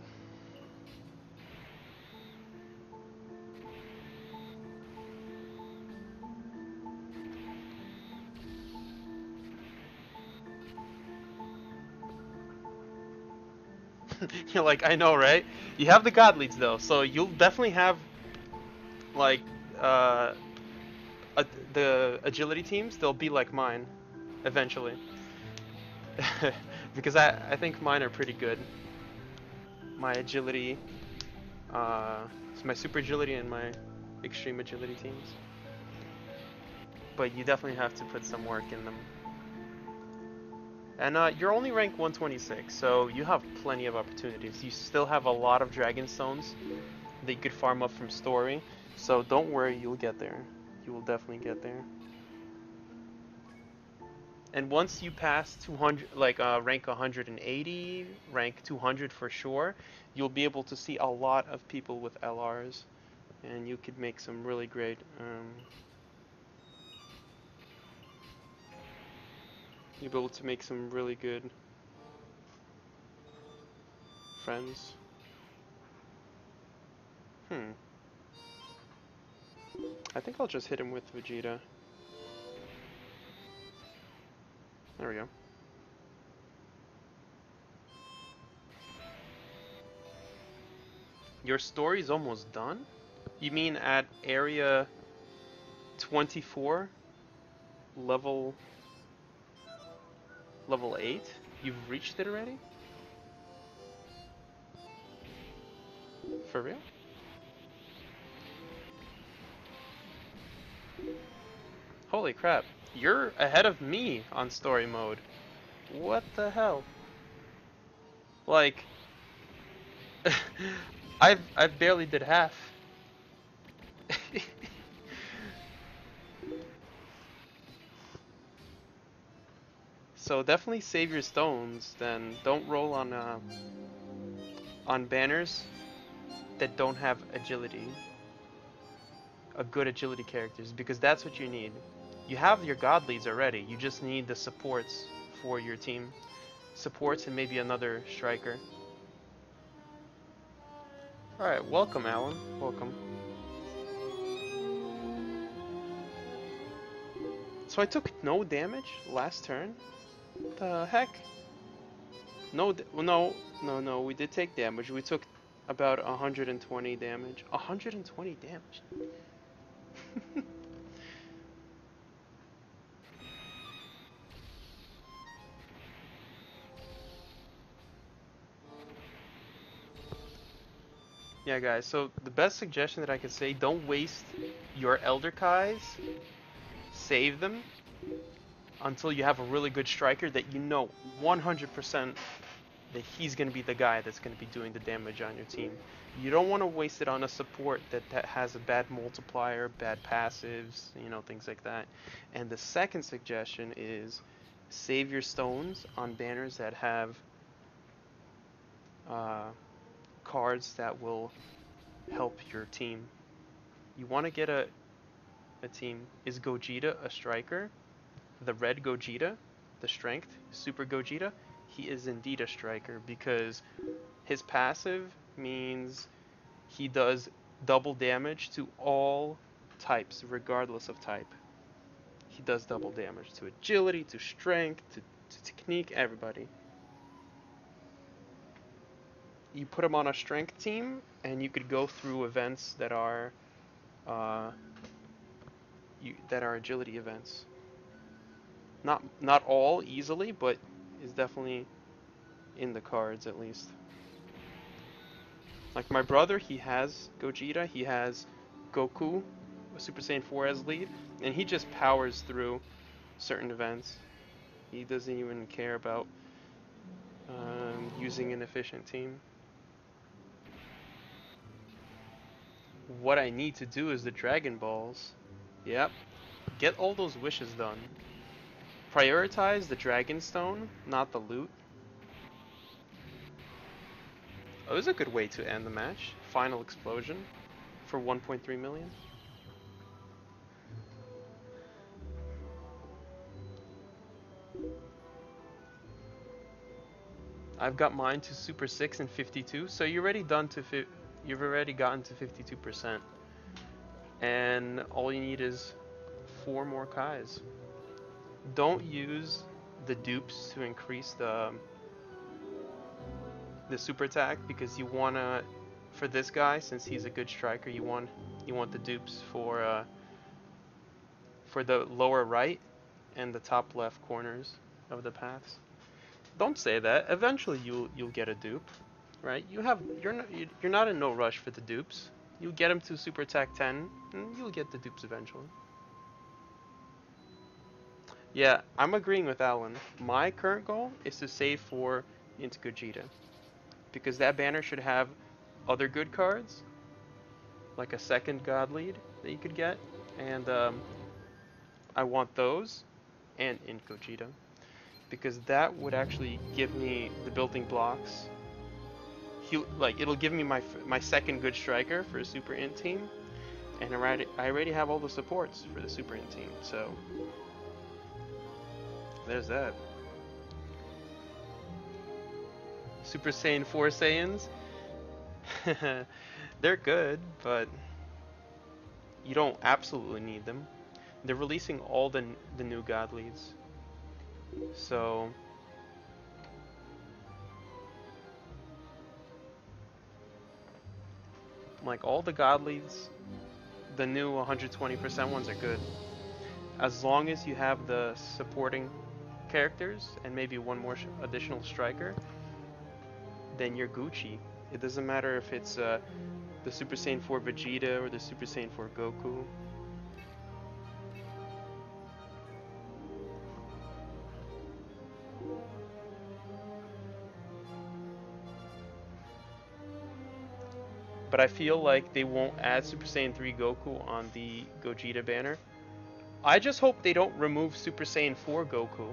You're like, I know, right? You have the god leads though, so you'll definitely have like uh, a, the agility teams. They'll be like mine eventually, because I think mine are pretty good. My agility, it's my super agility and my extreme agility teams. But you definitely have to put some work in them. And you're only rank 126, so you have plenty of opportunities. You still have a lot of dragon stones that you could farm up from story. So don't worry, you'll get there. You will definitely get there. And once you pass 200, like rank 180, rank 200 for sure, you'll be able to see a lot of people with LRs, and you could make some really great. You'll be able to make some really good friends. I think I'll just hit him with Vegeta. There we go. Your story's almost done? You mean at area 24, level 8? You've reached it already? For real? Holy crap. You're ahead of me on story mode. What the hell? Like I've barely did half. So definitely save your stones, then don't roll on banners that don't have agility. Good agility characters, because that's what you need. You have your god leads already, you just need the supports for your team. Supports and maybe another striker. Alright, welcome Alan, welcome. So I took no damage last turn? The heck? No, no, we did take damage. We took about 120 damage. 120 damage? Yeah, guys, so the best suggestion that I could say, don't waste your Elder Kais. Save them until you have a really good striker that you know 100% that he's going to be the guy that's going to be doing the damage on your team. You don't want to waste it on a support that has a bad multiplier, bad passives, you know, things like that. And the second suggestion is save your stones on banners that have cards that will help your team. You want to get a team. Is Gogeta a striker? The red Gogeta, the strength, Super Gogeta, he is indeed a striker because his passive means he does double damage to all types, regardless of type. He does double damage to agility, to strength, to technique, everybody. You put him on a strength team, and you could go through events that are agility events. Not all easily, but is definitely in the cards at least. Like my brother, he has Gogeta, he has Goku, Super Saiyan 4 as lead, and he just powers through certain events. He doesn't even care about using an efficient team. What I need to do is the Dragon Balls. Yep. Get all those wishes done. Prioritize the Dragon Stone, not the loot. Oh, this is a good way to end the match. Final explosion for 1.3 million. I've got mine to Super 6 and 52, so you're already done to you've already gotten to 52%. And all you need is 4 more Kais. Don't use the dupes to increase the super attack, because you wanna, for this guy, since he's a good striker, you want the dupes for the lower right and the top left corners of the paths. Don't say that. Eventually you'll get a dupe, right? You're not in no rush for the dupes. You'll get him to super attack 10, and you'll get the dupes eventually. Yeah, I'm agreeing with Alan. My current goal is to save for into Gogeta, because that banner should have other good cards, like a second God Lead that you could get, and I want those and in Gogeta, because that would actually give me the building blocks. It'll give me my second good striker for a Super Int team, and I already have all the supports for the Super Int team, so there's that. Super Saiyan 4 Saiyans, they're good, but you don't absolutely need them. They're releasing all the new God Leads, so like all the God Leads, the new 120% ones are good. As long as you have the supporting characters and maybe one more additional striker, then you're Gucci. It doesn't matter if it's the Super Saiyan 4 Vegeta or the Super Saiyan 4 Goku. But I feel like they won't add Super Saiyan 3 Goku on the Gogeta banner. I just hope they don't remove Super Saiyan 4 Goku,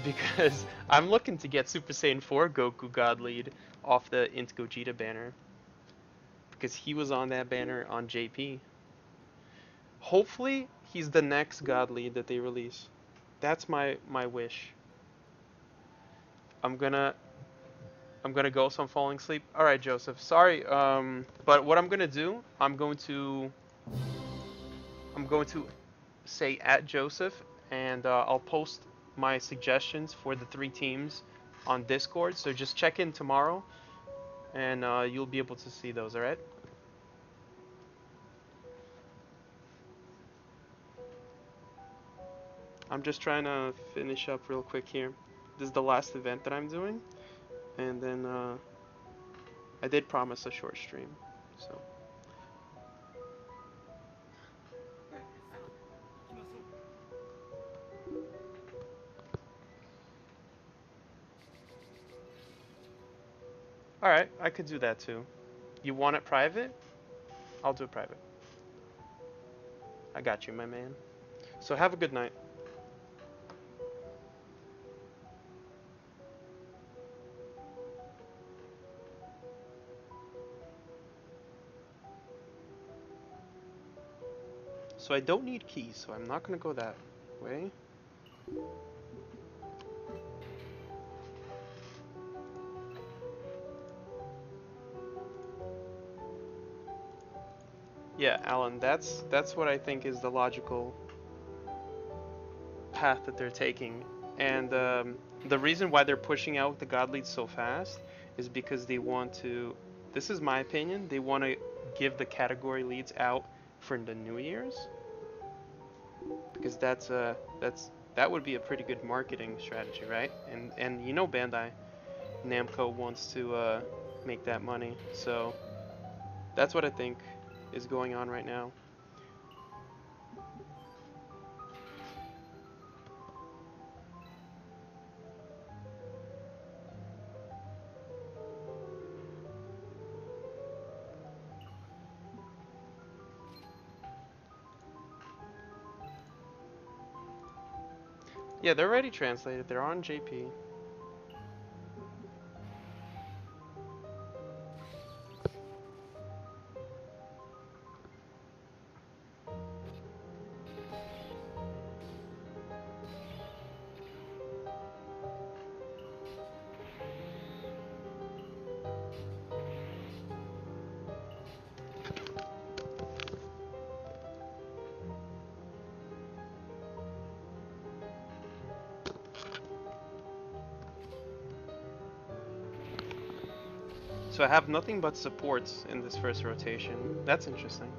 because I'm looking to get Super Saiyan 4 Goku God Lead off the Int Gogeta banner, because he was on that banner on JP. Hopefully he's the next God Lead that they release. That's my wish. I'm gonna go, so I'm falling asleep. All right, Joseph. Sorry, but what I'm gonna do, I'm going to say at Joseph, and I'll post my suggestions for the 3 teams on Discord. So just check in tomorrow, and you'll be able to see those. All right. I'm just trying to finish up real quick here. This is the last event that I'm doing, and then I did promise a short stream, so. Alright, I could do that too. You want it private? I'll do it private. I got you, my man. So have a good night. So I don't need keys, so I'm not gonna go that way. Yeah, Alan, that's what I think is the logical path that they're taking. And the reason why they're pushing out the God Leads so fast is because they want to, this is my opinion, they want to give the category leads out for the New Year's. Because that would be a pretty good marketing strategy, right? And you know Bandai Namco wants to make that money, so that's what I think is going on right now. Yeah, they're already translated. They're on JP. So I have nothing but supports in this first rotation. That's interesting.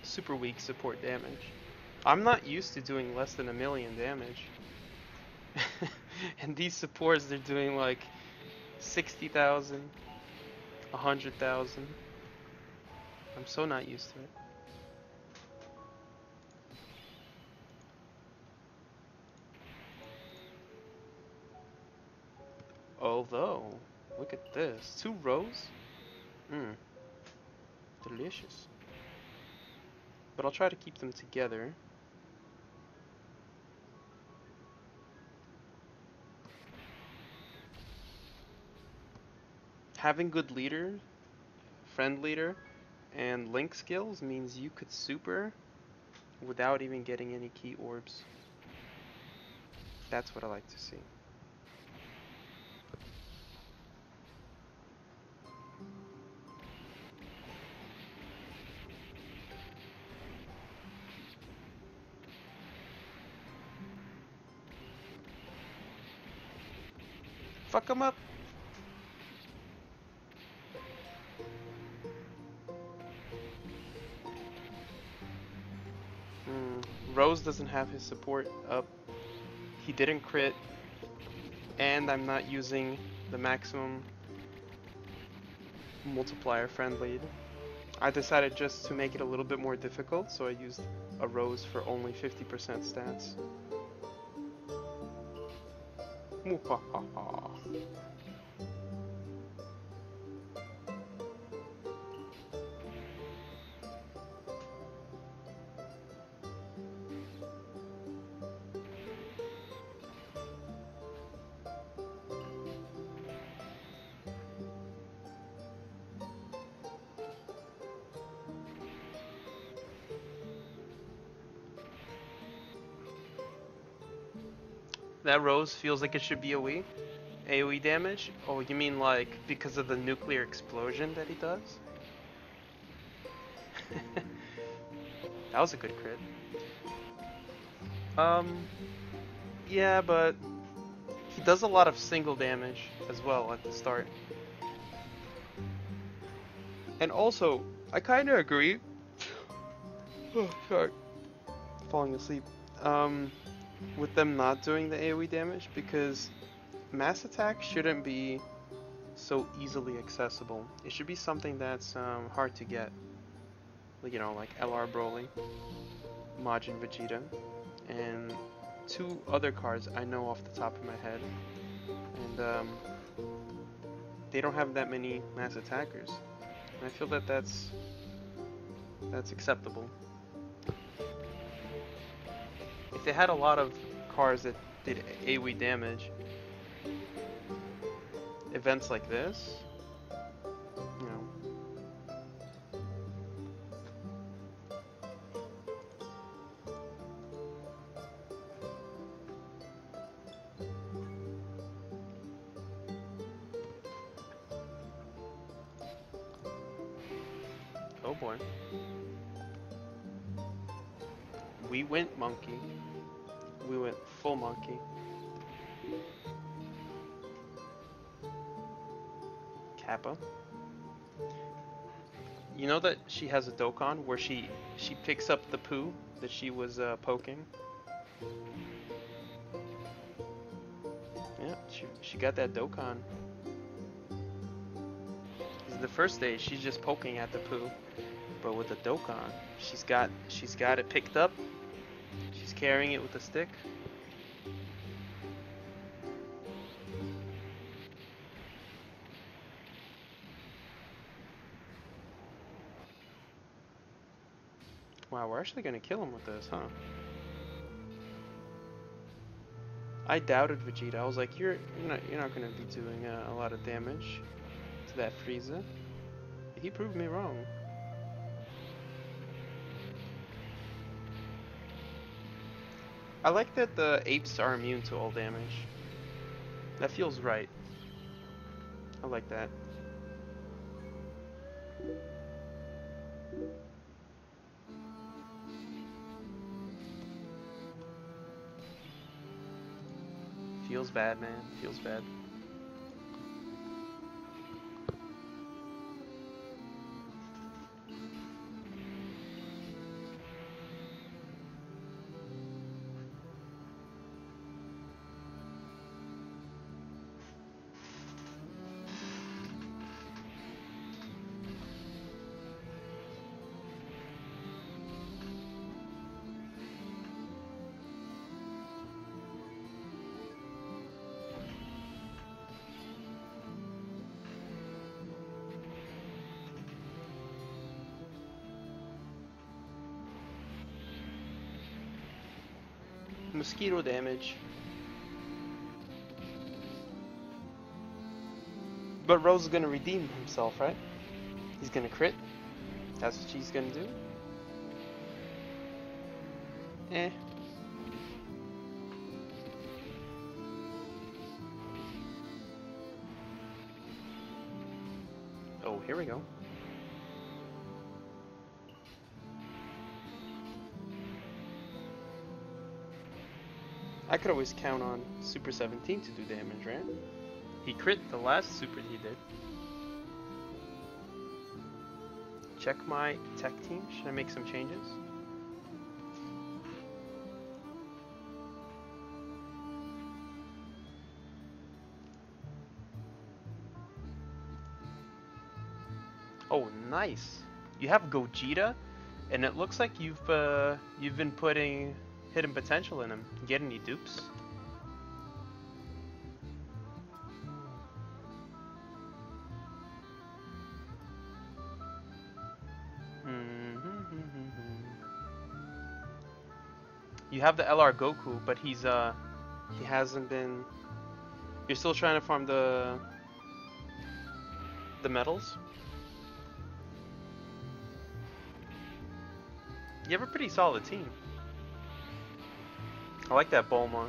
Super weak support damage. I'm not used to doing less than 1,000,000 damage. And these supports, they're doing like 60,000, 100,000. I'm so not used to it. Although, look at this. 2 rows? Mmm. Delicious. But I'll try to keep them together. Having good leader, friend leader, and link skills means you could super without even getting any key orbs. That's what I like to see. Fuck him up! Rose doesn't have his support up. He didn't crit. And I'm not using the maximum multiplier friend lead. I decided just to make it a little bit more difficult, so I used a Rose for only 50% stats. Muhahaha. That Rose feels like it should be a Wii. AoE damage? Oh, you mean like because of the nuclear explosion that he does? That was a good crit. Yeah, but he does a lot of single damage as well at the start. And also, I kind of agree. Oh, sorry. Falling asleep. With them not doing the AoE damage, because mass attack shouldn't be so easily accessible. It should be something that's hard to get. You know, like LR Broly, Majin Vegeta, and 2 other cards I know off the top of my head. And they don't have that many mass attackers. And I feel that that's acceptable. If they had a lot of cards that did AoE damage, events like this, you know. Oh boy. We went monkey. We went full monkey. Kappa. You know that she has a Dokkan where she picks up the poo that she was poking? Yeah, she got that Dokkan. The first stage she's just poking at the poo, but with the Dokkan, she's got it picked up. She's carrying it with a stick. Wow, we're actually gonna kill him with this, huh? I doubted Vegeta. I was like, you're not gonna be doing a lot of damage to that Frieza. He proved me wrong. I like that the apes are immune to all damage. That feels right. I like that. Feels bad, man. Feels bad. Mosquito damage. But Rose is gonna redeem himself, right? He's gonna crit. That's what she's gonna do. Eh. Oh, here we go. I could always count on Super 17 to do damage, right? He crit the last super he did. Check my tech team. Should I make some changes? Oh, nice. You have Gogeta, and it looks like you've been putting hidden potential in him. Get any dupes? You have the LR Goku, but he hasn't been. You're still trying to farm the medals. You have a pretty solid team. I like that Bulma.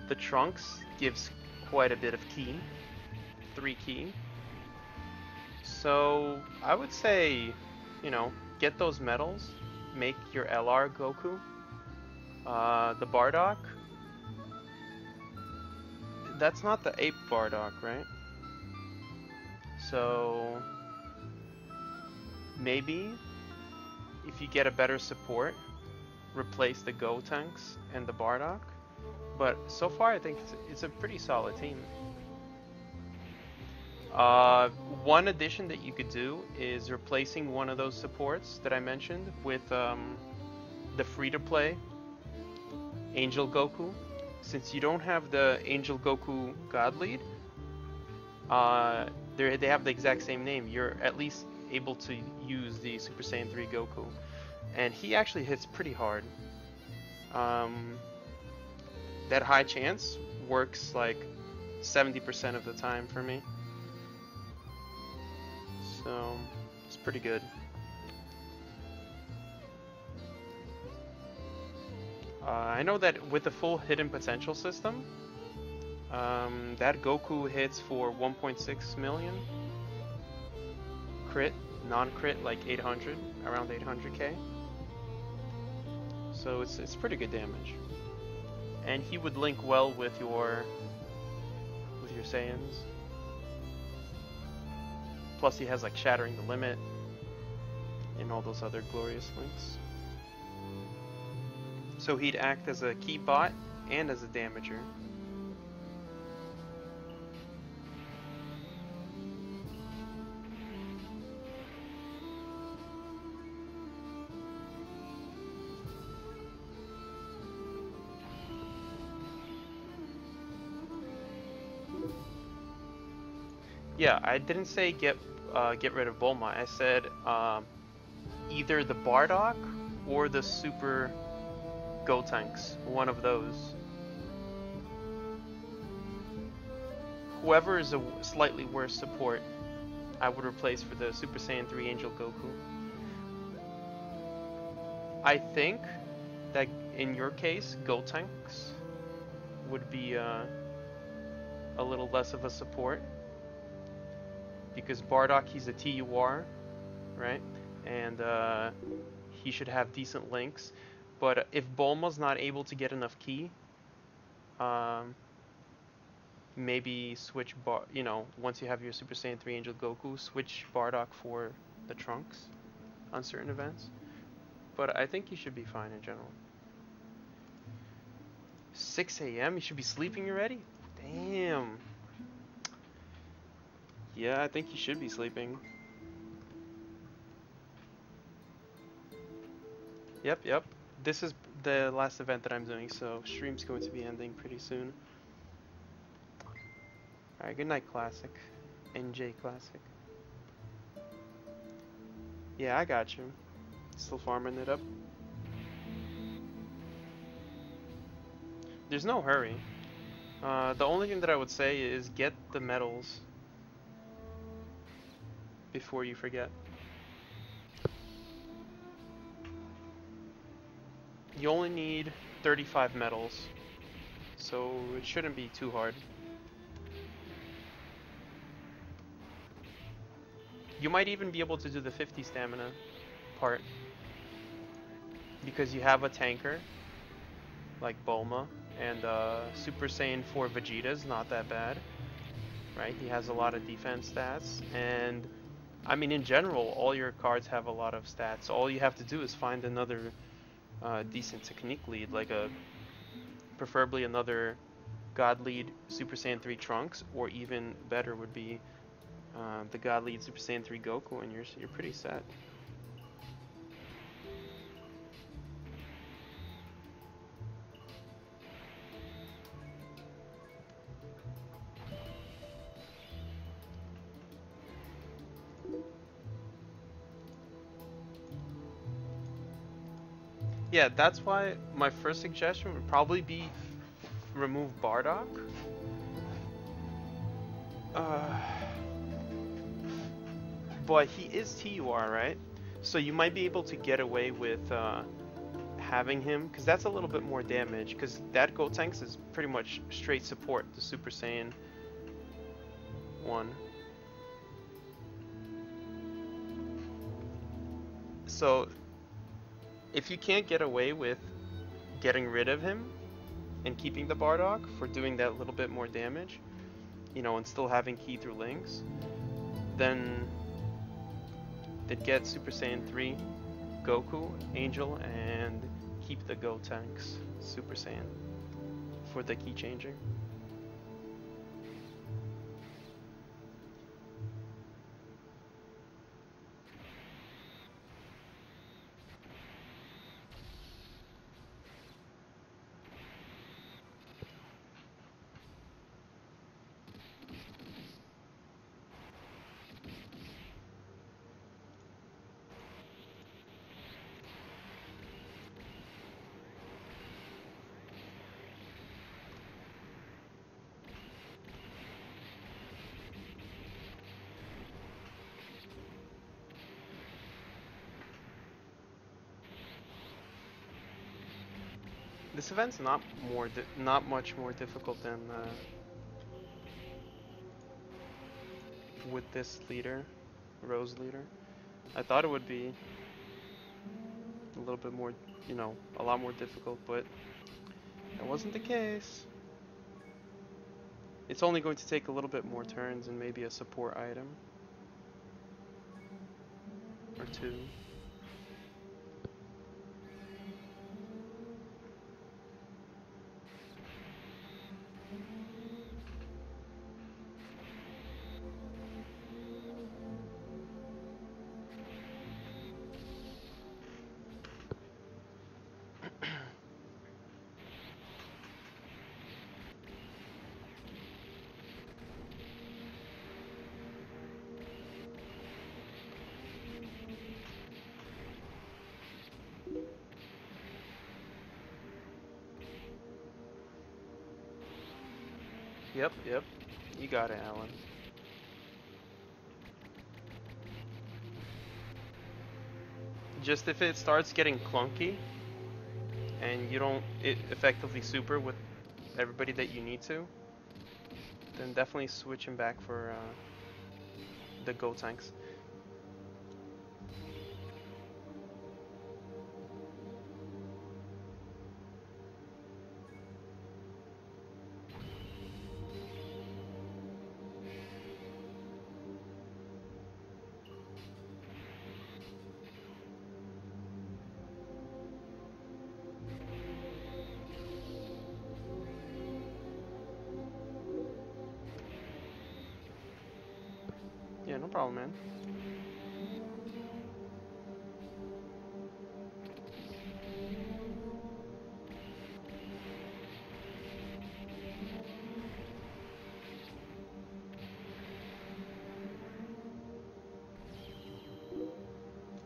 The Trunks gives quite a bit of ki. 3 ki. So I would say, you know, get those medals, make your LR Goku. The Bardock. That's not the ape Bardock, right? So maybe if you get a better support, replace the Gotenks and the Bardock. But so far I think it's a pretty solid team. One addition that you could do is replacing one of those supports that I mentioned with the free-to-play Angel Goku. Since you don't have the Angel Goku God Lead, they have the exact same name. You're at least able to use the Super Saiyan 3 Goku, and he actually hits pretty hard. That high chance works like 70% of the time for me, so it's pretty good. I know that with the full hidden potential system, that Goku hits for 1.6 million. Crit, non-crit like 800, around 800k. So it's pretty good damage. And he would link well with your Saiyans. Plus he has like Shattering the Limit and all those other glorious links. So he'd act as a key bot and as a damager. Yeah, I didn't say get rid of Bulma. I said either the Bardock or the super Go tanks. One of those. Whoever is a slightly worse support, I would replace for the Super Saiyan 3 Angel Goku. I think that in your case, Go tanks would be a little less of a support. Because Bardock, he's a TUR, right? And he should have decent links. But if Bulma's not able to get enough ki, maybe switch once you have your Super Saiyan 3 Angel Goku, switch Bardock for the Trunks on certain events. But I think you should be fine in general. 6 a.m. You should be sleeping already? Damn. Yeah, I think you should be sleeping. Yep. This is the last event that I'm doing, so stream's going to be ending pretty soon. Alright, good night, Classic. NJ Classic. Yeah, I got you. Still farming it up. There's no hurry. The only thing that I would say is get the medals before you forget. You only need 35 medals, so it shouldn't be too hard. You might even be able to do the 50 stamina part, because you have a tanker like Bulma, and Super Saiyan 4 Vegeta's not that bad, right? He has a lot of defense stats, and I mean in general all your cards have a lot of stats. All you have to do is find another decent technique lead, like preferably another God Lead Super Saiyan 3 Trunks, or even better would be the God Lead Super Saiyan 3 Goku, and you're pretty set. Yeah, that's why my first suggestion would probably be remove Bardock. But he is TUR, right? So you might be able to get away with having him, because that's a little bit more damage, because that Gotenks is pretty much straight support, the Super Saiyan 1. So if you can't get away with getting rid of him and keeping the Bardock for doing that little bit more damage, and still having ki through links, then get Super Saiyan 3 Goku, Angel, and keep the Gotenks Super Saiyan for the ki changing. This event's not much more difficult than with this leader, Rose leader. I thought it would be a little bit more, a lot more difficult, but that wasn't the case. It's only going to take a little bit more turns and maybe a support item or two. Yep, yep. You got it, Alan. Just if it starts getting clunky and you don't effectively super with everybody that you need to, then definitely switch him back for the Go tanks. Yeah, no problem, man.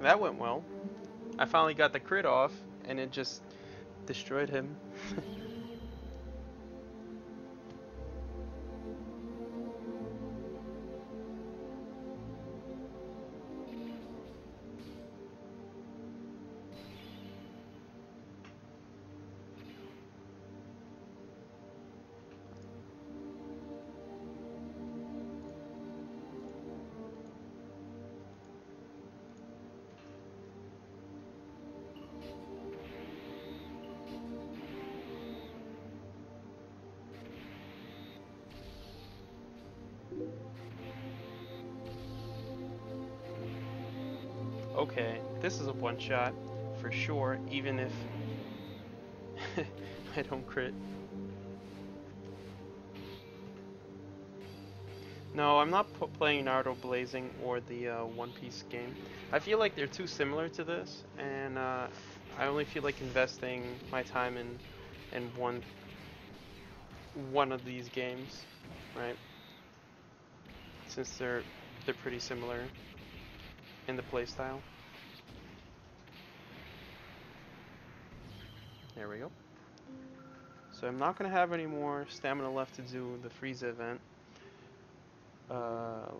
That went well. I finally got the crit off, and it just destroyed him. Okay, this is a one shot for sure, even if I don't crit. No, I'm not playing Naruto Blazing or the One Piece game. I feel like they're too similar to this, and I only feel like investing my time in one of these games, right? Since they're pretty similar in the playstyle. There we go. So I'm not gonna have any more stamina left to do the Frieza event.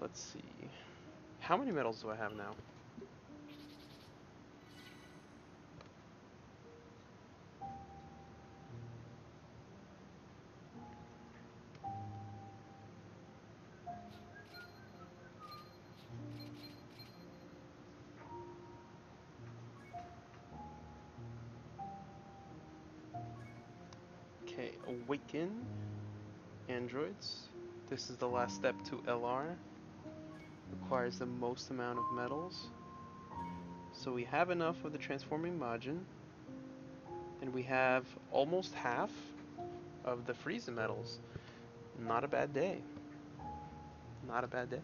Let's see. How many medals do I have now? Okay, awaken androids. This is the last step to LR. Requires the most amount of metals. So we have enough of the transforming Majin, and we have almost half of the Frieza metals. Not a bad day. Not a bad day.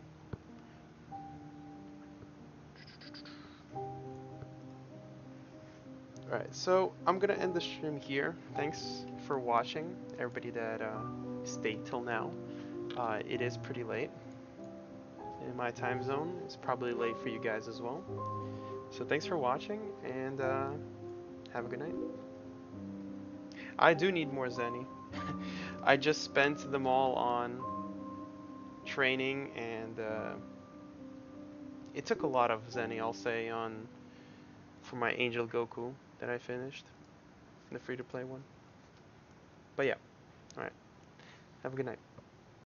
Alright, so I'm gonna end the stream here. Thanks for watching, everybody that stayed till now. It is pretty late in my time zone. It's probably late for you guys as well. So thanks for watching, and have a good night. I do need more Zenny. I just spent them all on training, and it took a lot of Zenny, I'll say, for my Angel Goku that I finished, the free-to-play one. But yeah, alright. Have a good night.